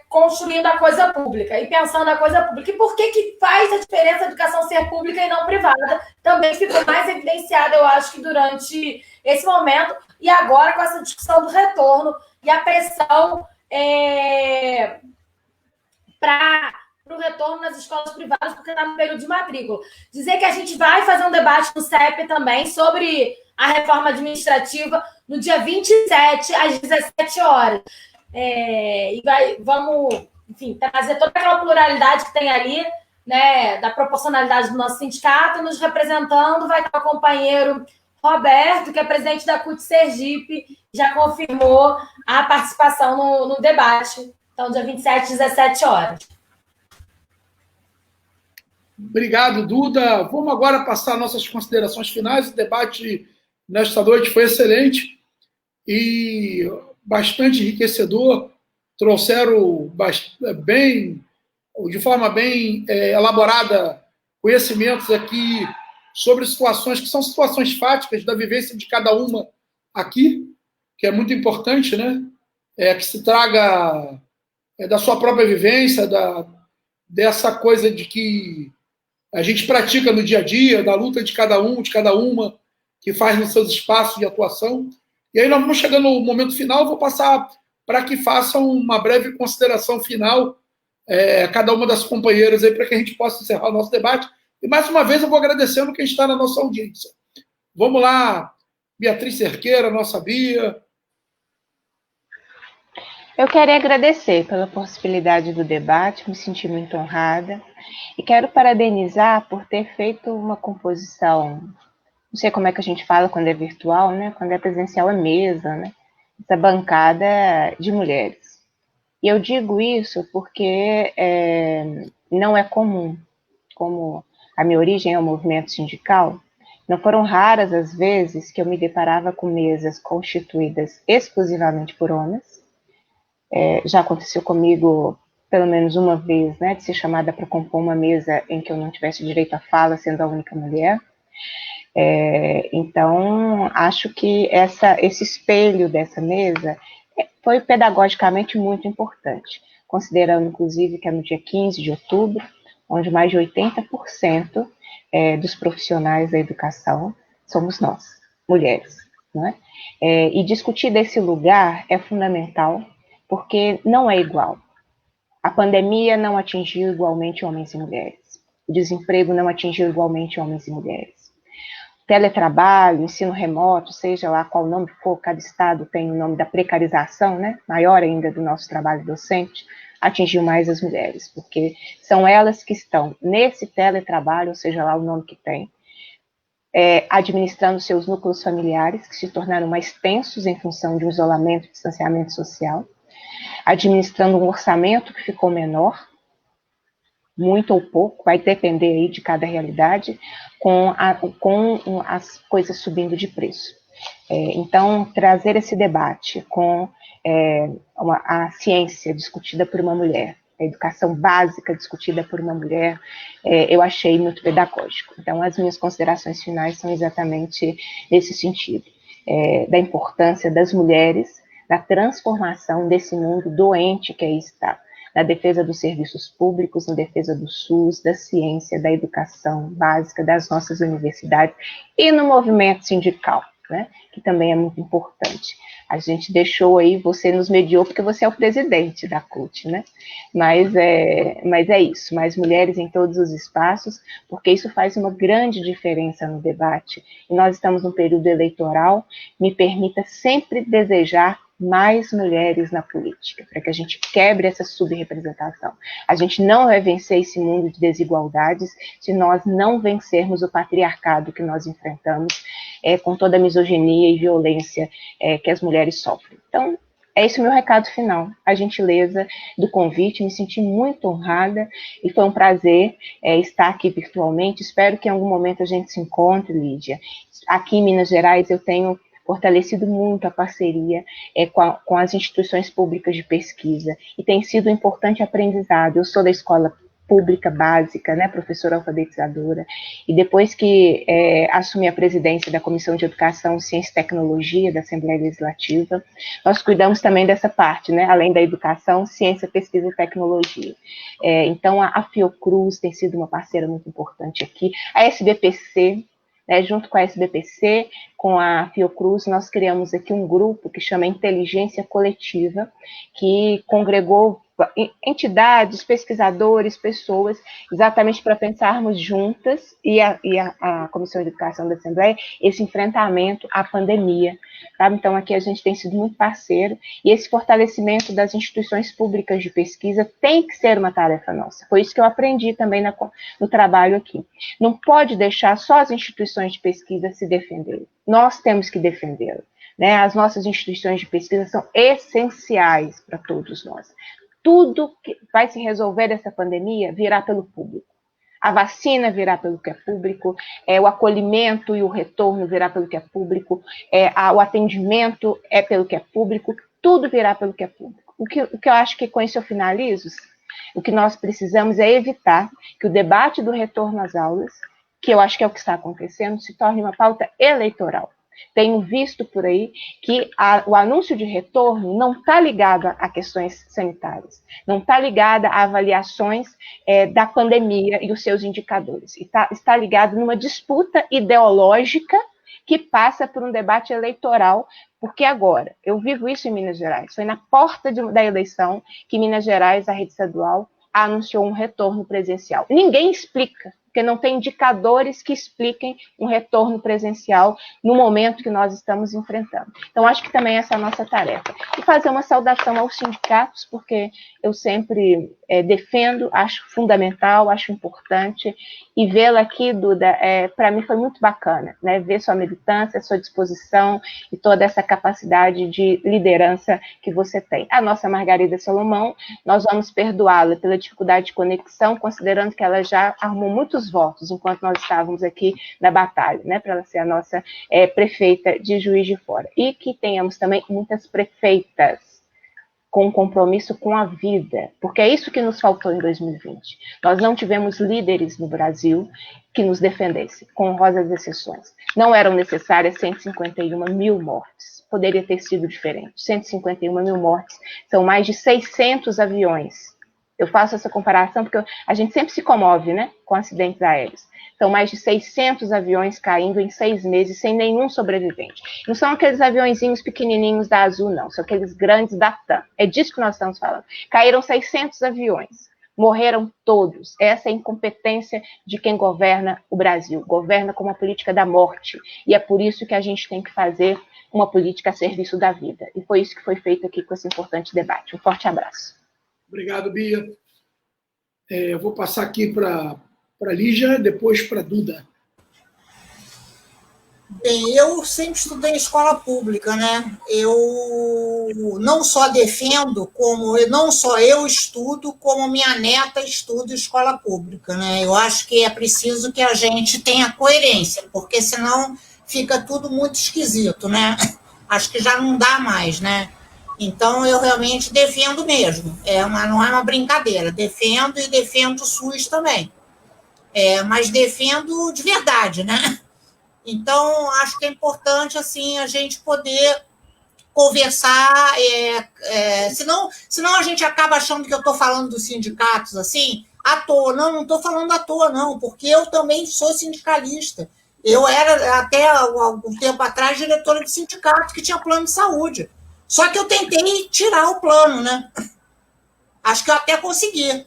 construindo a coisa pública e pensando a coisa pública. E por que faz a diferença a educação ser pública e não privada? Também ficou mais evidenciada, eu acho, que durante esse momento e agora com essa discussão do retorno e a pressão para o retorno nas escolas privadas, porque está no período de matrícula. Dizer que a gente vai fazer um debate no CEP também sobre a reforma administrativa no dia 27, às 17 horas. E vamos, enfim, trazer toda aquela pluralidade que tem ali, né, da proporcionalidade do nosso sindicato, nos representando, vai estar o companheiro Roberto, que é presidente da CUT Sergipe, já confirmou a participação no debate. Então, dia 27, 17 horas. Obrigado, Duda. Vamos agora passar nossas considerações finais. O debate nesta noite foi excelente e bastante enriquecedor. Trouxeram de forma bem elaborada conhecimentos aqui sobre situações que são situações fáticas da vivência de cada uma aqui, que é muito importante, né? Que se traga da sua própria vivência, dessa coisa de que a gente pratica no dia a dia, da luta de cada um, de cada uma, que faz nos seus espaços de atuação. E aí nós vamos chegando no momento final, vou passar para que façam uma breve consideração final, cada uma das companheiras aí, para que a gente possa encerrar o nosso debate. E mais uma vez eu vou agradecendo quem está na nossa audiência. Vamos lá, Beatriz Cerqueira, nossa Bia. Eu quero agradecer pela possibilidade do debate, me senti muito honrada, e quero parabenizar por ter feito uma composição, não sei como é que a gente fala quando é virtual, né? Quando é presencial é mesa, né? Essa bancada de mulheres. E eu digo isso porque não é comum, como a minha origem é o movimento sindical, não foram raras as vezes que eu me deparava com mesas constituídas exclusivamente por homens. Já aconteceu comigo pelo menos uma vez, né, de ser chamada para compor uma mesa em que eu não tivesse direito à fala, sendo a única mulher. Então, acho que esse espelho dessa mesa foi pedagogicamente muito importante, considerando, inclusive, que é no dia 15 de outubro, onde mais de 80% dos profissionais da educação somos nós, mulheres. Não é? E discutir desse lugar é fundamental, porque não é igual. A pandemia não atingiu igualmente homens e mulheres. O desemprego não atingiu igualmente homens e mulheres. Teletrabalho, ensino remoto, seja lá qual nome for, cada estado tem o nome da precarização, né? Maior ainda do nosso trabalho docente, atingiu mais as mulheres, porque são elas que estão nesse teletrabalho, seja lá o nome que tem, administrando seus núcleos familiares, que se tornaram mais tensos em função de um isolamento e distanciamento social, administrando um orçamento que ficou menor, muito ou pouco, vai depender aí de cada realidade, com as coisas subindo de preço. Então, trazer esse debate com a ciência discutida por uma mulher, a educação básica discutida por uma mulher, eu achei muito pedagógico. Então, as minhas considerações finais são exatamente nesse sentido, da importância das mulheres, da transformação desse mundo doente que aí está, na defesa dos serviços públicos, na defesa do SUS, da ciência, da educação básica, das nossas universidades e no movimento sindical, né, que também é muito importante. A gente deixou aí, você nos mediou porque você é o presidente da CUT, né? Mas é isso, mais mulheres em todos os espaços, porque isso faz uma grande diferença no debate. E nós estamos num período eleitoral, me permita sempre desejar mais mulheres na política, para que a gente quebre essa subrepresentação. A gente não vai vencer esse mundo de desigualdades se nós não vencermos o patriarcado que nós enfrentamos, com toda a misoginia e violência que as mulheres sofrem. Então, é esse o meu recado final, a gentileza do convite, me senti muito honrada e foi um prazer estar aqui virtualmente, espero que em algum momento a gente se encontre, Lídia. Aqui em Minas Gerais eu tenho fortalecido muito a parceria com as instituições públicas de pesquisa, e tem sido um importante aprendizado. Eu sou da escola pública básica, né, professora alfabetizadora, e depois que assumi a presidência da Comissão de Educação, Ciência e Tecnologia da Assembleia Legislativa, nós cuidamos também dessa parte, né, além da educação, ciência, pesquisa e tecnologia. Então, a Fiocruz tem sido uma parceira muito importante aqui, a SBPC, junto com a SBPC, com a Fiocruz, nós criamos aqui um grupo que chama Inteligência Coletiva, que congregou entidades, pesquisadores, pessoas, exatamente para pensarmos juntas, e a Comissão de Educação da Assembleia, esse enfrentamento à pandemia. Tá? Então, aqui a gente tem sido muito parceiro, e esse fortalecimento das instituições públicas de pesquisa tem que ser uma tarefa nossa. Foi isso que eu aprendi também no trabalho aqui. Não pode deixar só as instituições de pesquisa se defenderem. Nós temos que defendê-las. Né? As nossas instituições de pesquisa são essenciais para todos nós. Tudo que vai se resolver dessa pandemia virá pelo público. A vacina virá pelo que é público, o acolhimento e o retorno virá pelo que é público, o atendimento é pelo que é público, tudo virá pelo que é público. O que eu acho que com isso eu finalizo, o que nós precisamos é evitar que o debate do retorno às aulas, que eu acho que é o que está acontecendo, se torne uma pauta eleitoral. Tenho visto por aí que o anúncio de retorno não está ligado a questões sanitárias, não está ligado a avaliações da pandemia e os seus indicadores. Está ligado numa disputa ideológica que passa por um debate eleitoral, porque agora, eu vivo isso em Minas Gerais, foi na porta da eleição que Minas Gerais, a rede estadual, anunciou um retorno presencial. Ninguém explica, porque não tem indicadores que expliquem um retorno presencial no momento que nós estamos enfrentando. Então, acho que também essa é a nossa tarefa. E fazer uma saudação aos sindicatos, porque eu sempre defendo, acho fundamental, acho importante, e vê-la aqui, Duda, para mim foi muito bacana, né? Ver sua militância, sua disposição e toda essa capacidade de liderança que você tem. A nossa Margarida Salomão, nós vamos perdoá-la pela dificuldade de conexão, considerando que ela já arrumou muitos votos enquanto nós estávamos aqui na batalha, né? Para ela ser a nossa prefeita de Juiz de Fora. E que tenhamos também muitas prefeitas com compromisso com a vida, porque é isso que nos faltou em 2020. Nós não tivemos líderes no Brasil que nos defendessem, com honrosas exceções. Não eram necessárias 151 mil mortes. Poderia ter sido diferente. 151 mil mortes são mais de 600 aviões. Eu faço essa comparação porque a gente sempre se comove, né, com acidentes aéreos. São mais de 600 aviões caindo em 6 meses sem nenhum sobrevivente. Não são aqueles aviõezinhos pequenininhos da Azul, não. São aqueles grandes da TAM. É disso que nós estamos falando. Caíram 600 aviões. Morreram todos. Essa é a incompetência de quem governa o Brasil. Governa com uma política da morte. E é por isso que a gente tem que fazer uma política a serviço da vida. E foi isso que foi feito aqui com esse importante debate. Um forte abraço. Obrigado, Bia. Eu vou passar aqui para Lígia, depois para Duda. Bem, eu sempre estudei em escola pública, né? Eu não só defendo, como não só eu estudo, como minha neta estuda em escola pública, né? Eu acho que é preciso que a gente tenha coerência, porque senão fica tudo muito esquisito, né? Acho que já não dá mais, né? Então, eu realmente defendo mesmo. Não é uma brincadeira. Defendo e defendo o SUS também. Mas defendo de verdade, né? Então, acho que é importante, assim, a gente poder conversar. Senão a gente acaba achando que eu estou falando dos sindicatos, assim, à toa. Não estou falando à toa, não, porque eu também sou sindicalista. Eu era, até algum tempo atrás, diretora de sindicato que tinha plano de saúde. Só que eu tentei tirar o plano, né? Acho que eu até consegui.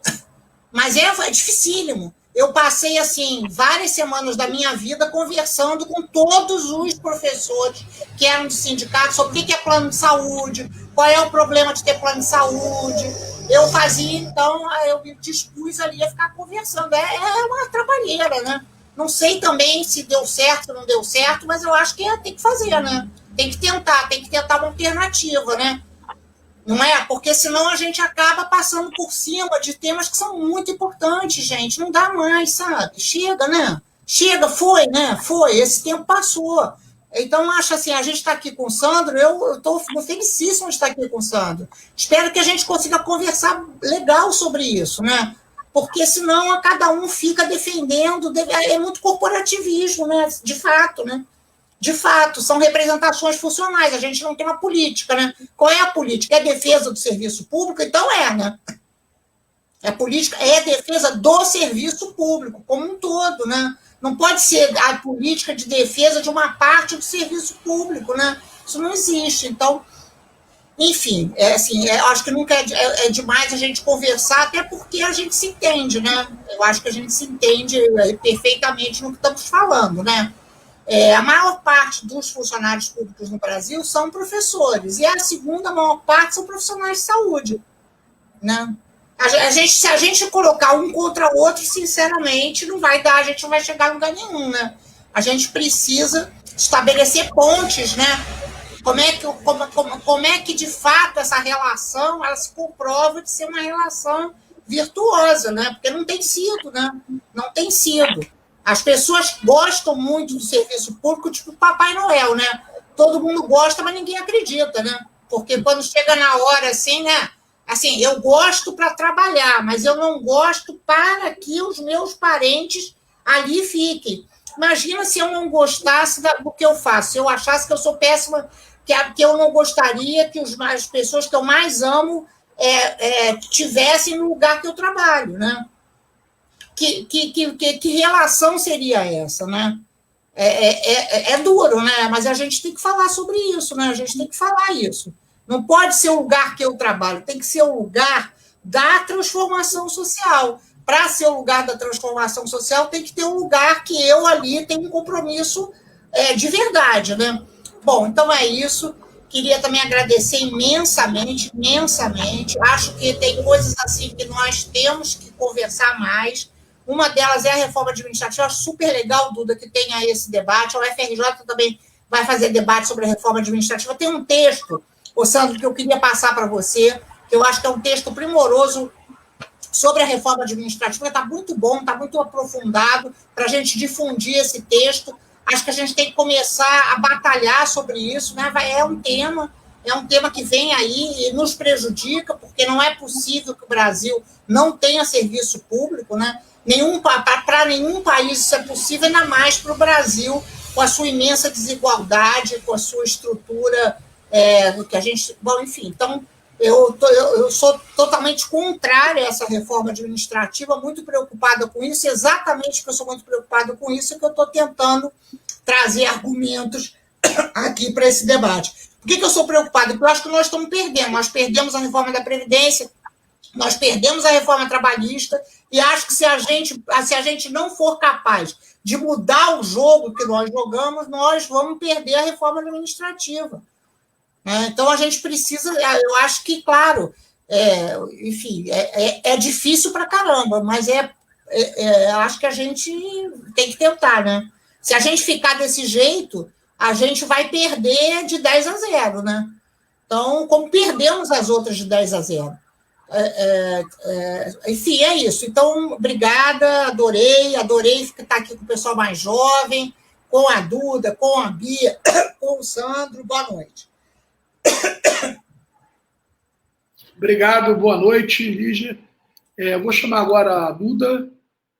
Mas foi dificílimo. Eu passei, assim, várias semanas da minha vida conversando com todos os professores que eram do sindicato sobre o que é plano de saúde, qual é o problema de ter plano de saúde. Eu fazia, então, eu me dispus ali a ficar conversando. É uma trabalheira, né? Não sei também se deu certo ou não deu certo, mas eu acho que tem que fazer, né? Tem que tentar uma alternativa, né? Não é? Porque senão a gente acaba passando por cima de temas que são muito importantes, gente. Não dá mais, sabe? Chega, né? Chega, foi, né? Foi, esse tempo passou. Então, acho assim, a gente está aqui com o Sandro, eu estou felicíssimo de estar aqui com o Sandro. Espero que a gente consiga conversar legal sobre isso, né? Porque senão cada um fica defendendo, é muito corporativismo, né? De fato, né? De fato, são representações funcionais, a gente não tem uma política, né? Qual é a política? É a defesa do serviço público? Então né? A política é a defesa do serviço público, como um todo, né? Não pode ser a política de defesa de uma parte do serviço público, né? Isso não existe. Então, enfim, acho que nunca é demais a gente conversar, até porque a gente se entende, né? Eu acho que a gente se entende perfeitamente no que estamos falando, né? A maior parte dos funcionários públicos no Brasil são professores, e a segunda maior parte são profissionais de saúde, né? Se a gente colocar um contra o outro, sinceramente, não vai dar, a gente não vai chegar a lugar nenhum, né? A gente precisa estabelecer pontes, né? Como é que, de fato, essa relação ela se comprova de ser uma relação virtuosa, né? Porque não tem sido, né? Não tem sido. As pessoas gostam muito do serviço público, tipo Papai Noel, né? Todo mundo gosta, mas ninguém acredita, né? Porque quando chega na hora, assim, né? Assim, eu gosto para trabalhar, mas eu não gosto para que os meus parentes ali fiquem. Imagina se eu não gostasse do que eu faço, se eu achasse que eu sou péssima, que eu não gostaria que as pessoas que eu mais amo tivessem no lugar que eu trabalho, né? Que relação seria essa, né? É duro, né? Mas a gente tem que falar sobre isso, né? A gente tem que falar isso. Não pode ser o lugar que eu trabalho, tem que ser o lugar da transformação social. Para ser o lugar da transformação social, tem que ter um lugar que eu ali tenho um compromisso de verdade, né? Bom, então é isso. Queria também agradecer imensamente, imensamente. Acho que tem coisas assim que nós temos que conversar mais. Uma delas é a reforma administrativa. Acho super legal, Duda, que tenha esse debate. A UFRJ também vai fazer debate sobre a reforma administrativa. Tem um texto, Sandro, que eu queria passar para você, que eu acho que é um texto primoroso sobre a reforma administrativa. Está muito bom, está muito aprofundado para a gente difundir esse texto. Acho que a gente tem que começar a batalhar sobre isso, né? É um tema que vem aí e nos prejudica, porque não é possível que o Brasil não tenha serviço público, né? Para nenhum país isso é possível, ainda mais para o Brasil, com a sua imensa desigualdade, com a sua estrutura, que a gente... Bom, enfim, então, eu sou totalmente contrária a essa reforma administrativa, muito preocupada com isso, exatamente porque eu sou muito preocupada com isso, que eu estou tentando trazer argumentos aqui para esse debate. Por que eu sou preocupada? Porque eu acho que nós estamos perdendo. Nós perdemos a reforma da Previdência, nós perdemos a reforma trabalhista, e acho que se a gente não for capaz de mudar o jogo que nós jogamos, nós vamos perder a reforma administrativa. Então, a gente precisa... Eu acho que, claro, enfim, é difícil para caramba, mas acho que a gente tem que tentar, né? Se a gente ficar desse jeito, a gente vai perder de 10-0, né? Então, como perdemos as outras de 10-0. Enfim, é isso. Então, obrigada, adorei estar aqui com o pessoal mais jovem, com a Duda, com a Bia, com o Sandro. Boa noite. Obrigado, boa noite, Lígia. Vou chamar agora a Duda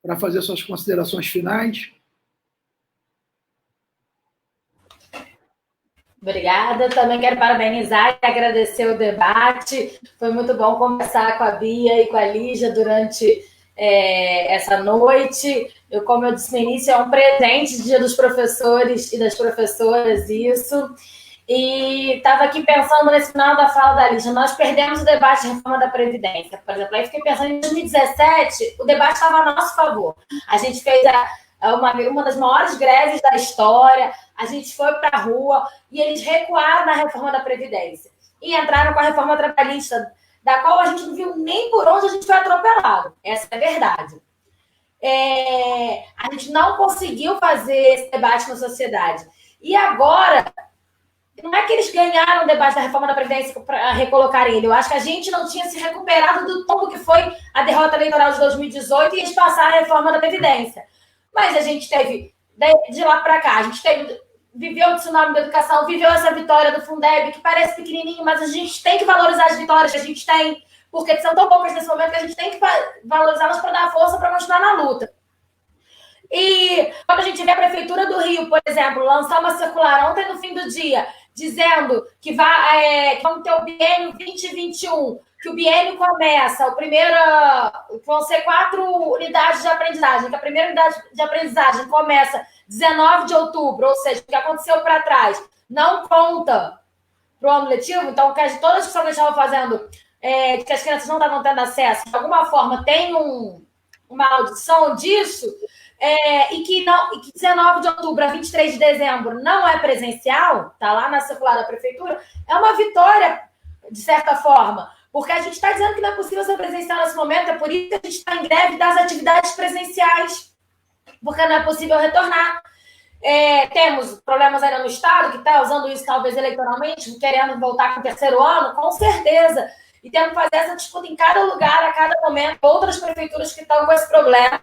para fazer suas considerações finais. Obrigada. Também quero parabenizar e agradecer o debate. Foi muito bom conversar com a Bia e com a Lígia durante essa noite. Como eu disse no início, é um presente, Dia dos Professores e das Professoras, isso. E estava aqui pensando nesse final da fala da Lígia. Nós perdemos o debate da reforma da Previdência, por exemplo. Aí fiquei pensando, em 2017, o debate estava a nosso favor. A gente fez uma das maiores greves da história, a gente foi para a rua e eles recuaram na reforma da Previdência e entraram com a reforma trabalhista, da qual a gente não viu nem por onde a gente foi atropelado. Essa é a verdade. A gente não conseguiu fazer esse debate na sociedade. E agora, não é que eles ganharam o debate da reforma da Previdência para recolocar ele. Eu acho que a gente não tinha se recuperado do tombo que foi a derrota eleitoral de 2018 e eles passaram a reforma da Previdência. Mas a gente teve, de lá para cá, viveu o tsunami da educação, viveu essa vitória do Fundeb, que parece pequenininho, mas a gente tem que valorizar as vitórias que a gente tem, porque são tão poucas nesse momento que a gente tem que valorizá-las para dar força para continuar na luta. E quando a gente vê a Prefeitura do Rio, por exemplo, lançar uma circular ontem no fim do dia, dizendo que vamos ter o biênio 2021, que o biênio começa, vão ser 4 unidades de aprendizagem, que a primeira unidade de aprendizagem começa 19 de outubro, ou seja, o que aconteceu para trás não conta para o ano letivo, então todas as pessoas que estavam fazendo, que as crianças não estavam tendo acesso, de alguma forma tem uma audição disso, e que 19 de outubro a 23 de dezembro não é presencial, está lá na circular da Prefeitura, é uma vitória, de certa forma, porque a gente está dizendo que não é possível ser presencial nesse momento, é por isso que a gente está em greve das atividades presenciais, porque não é possível retornar. Temos problemas ainda no Estado, que está usando isso talvez eleitoralmente, querendo voltar com o terceiro ano, com certeza. e temos que fazer essa disputa em cada lugar, a cada momento, outras prefeituras que estão com esse problema,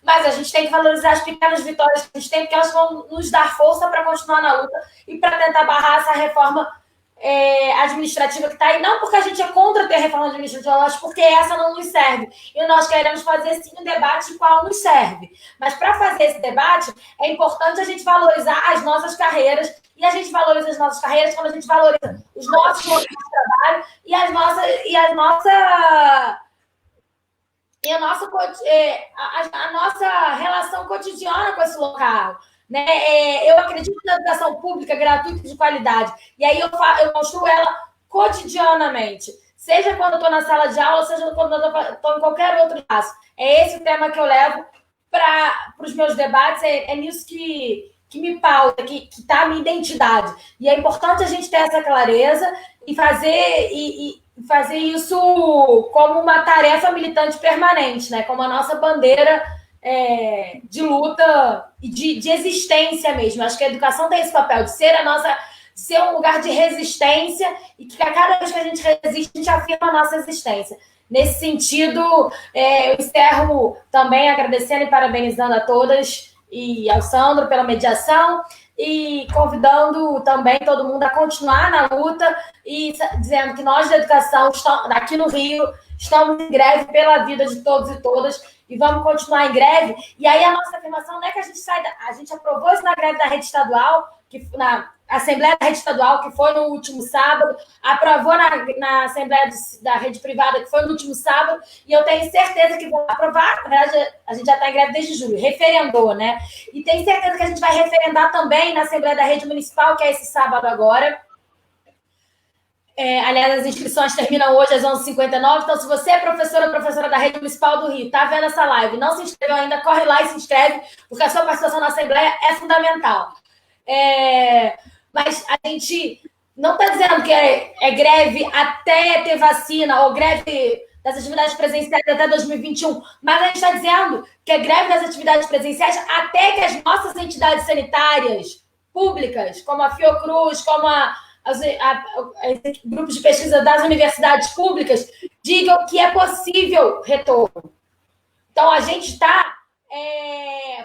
mas a gente tem que valorizar as pequenas vitórias que a gente tem, porque elas vão nos dar força para continuar na luta e para tentar barrar essa reforma administrativa que está aí, não porque a gente é contra ter reforma administrativa, mas porque essa não nos serve. E nós queremos fazer, sim, um debate qual nos serve. Mas para fazer esse debate, é importante a gente valorizar as nossas carreiras, e a gente valoriza as nossas carreiras quando a gente valoriza os nossos locais de trabalho e a nossa relação cotidiana com esse local. Né? Eu acredito na educação pública, gratuita e de qualidade. E aí eu construo ela cotidianamente. Seja quando eu estou na sala de aula, seja quando eu estou em qualquer outro espaço. É esse o tema que eu levo para os meus debates. É nisso que me pauta, que está a minha identidade. E é importante a gente ter essa clareza e fazer isso como uma tarefa militante permanente, né? Como a nossa bandeira de luta e de existência mesmo. Acho que a educação tem esse papel de ser um lugar de resistência, e que a cada vez que a gente resiste, a gente afirma a nossa existência. Nesse sentido, eu encerro também agradecendo e parabenizando a todas e ao Sandro pela mediação, e convidando também todo mundo a continuar na luta, e dizendo que nós da educação, aqui no Rio, estamos em greve pela vida de todos e todas, e vamos continuar em greve. E aí a nossa afirmação não é que a gente aprovou isso na greve da rede estadual, na Assembleia da Rede Estadual, que foi no último sábado, aprovou na Assembleia da Rede Privada, que foi no último sábado, e eu tenho certeza que vão aprovar. Na verdade, a gente já está em greve desde julho, referendou, né? E tenho certeza que a gente vai referendar também na Assembleia da Rede Municipal, que é esse sábado agora. Aliás, as inscrições terminam hoje às 11h59, então se você é professora da Rede Municipal do Rio, está vendo essa live, não se inscreveu ainda, corre lá e se inscreve, porque a sua participação na Assembleia é fundamental. Mas a gente não está dizendo que é greve até ter vacina, ou greve das atividades presenciais até 2021, mas a gente está dizendo que é greve das atividades presenciais até que as nossas entidades sanitárias públicas, como a Fiocruz, como os grupos de pesquisa das universidades públicas, digam que é possível retorno. Então, a gente está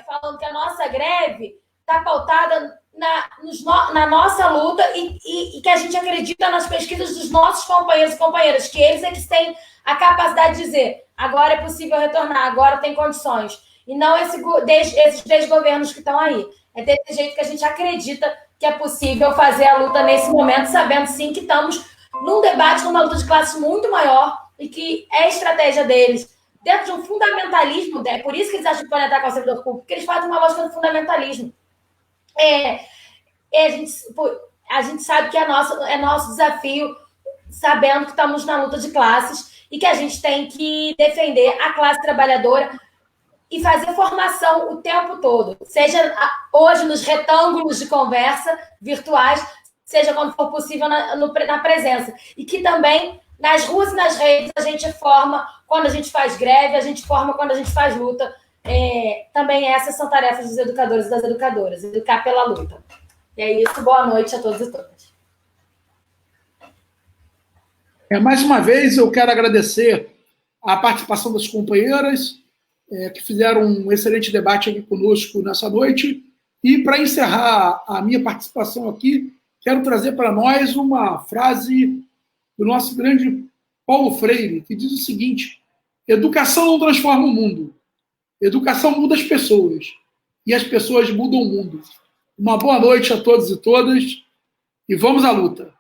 falando que a nossa greve está pautada na nossa luta e que a gente acredita nas pesquisas dos nossos companheiros e companheiras, que eles é que têm a capacidade de dizer agora é possível retornar, agora tem condições. E não esses 3 governos que estão aí. É desse jeito que a gente acredita que é possível fazer a luta nesse momento, sabendo sim que estamos num debate, numa luta de classe muito maior, e que é estratégia deles, dentro de um fundamentalismo, é por isso que eles acham que podem atacar o servidor público, porque eles fazem uma lógica do fundamentalismo. A gente sabe que é nosso desafio, sabendo que estamos na luta de classes e que a gente tem que defender a classe trabalhadora e fazer formação o tempo todo, seja hoje nos retângulos de conversa virtuais, seja quando for possível na presença. E que também nas ruas e nas redes a gente forma quando a gente faz greve, a gente forma quando a gente faz luta. Também essas são tarefas dos educadores e das educadoras, educar pela luta. E é isso, boa noite a todos e todas. Mais uma vez, eu quero agradecer a participação das companheiras, que fizeram um excelente debate aqui conosco nessa noite. E, para encerrar a minha participação aqui, quero trazer para nós uma frase do nosso grande Paulo Freire, que diz o seguinte: educação não transforma o mundo, educação muda as pessoas, e as pessoas mudam o mundo. Uma boa noite a todos e todas, e vamos à luta.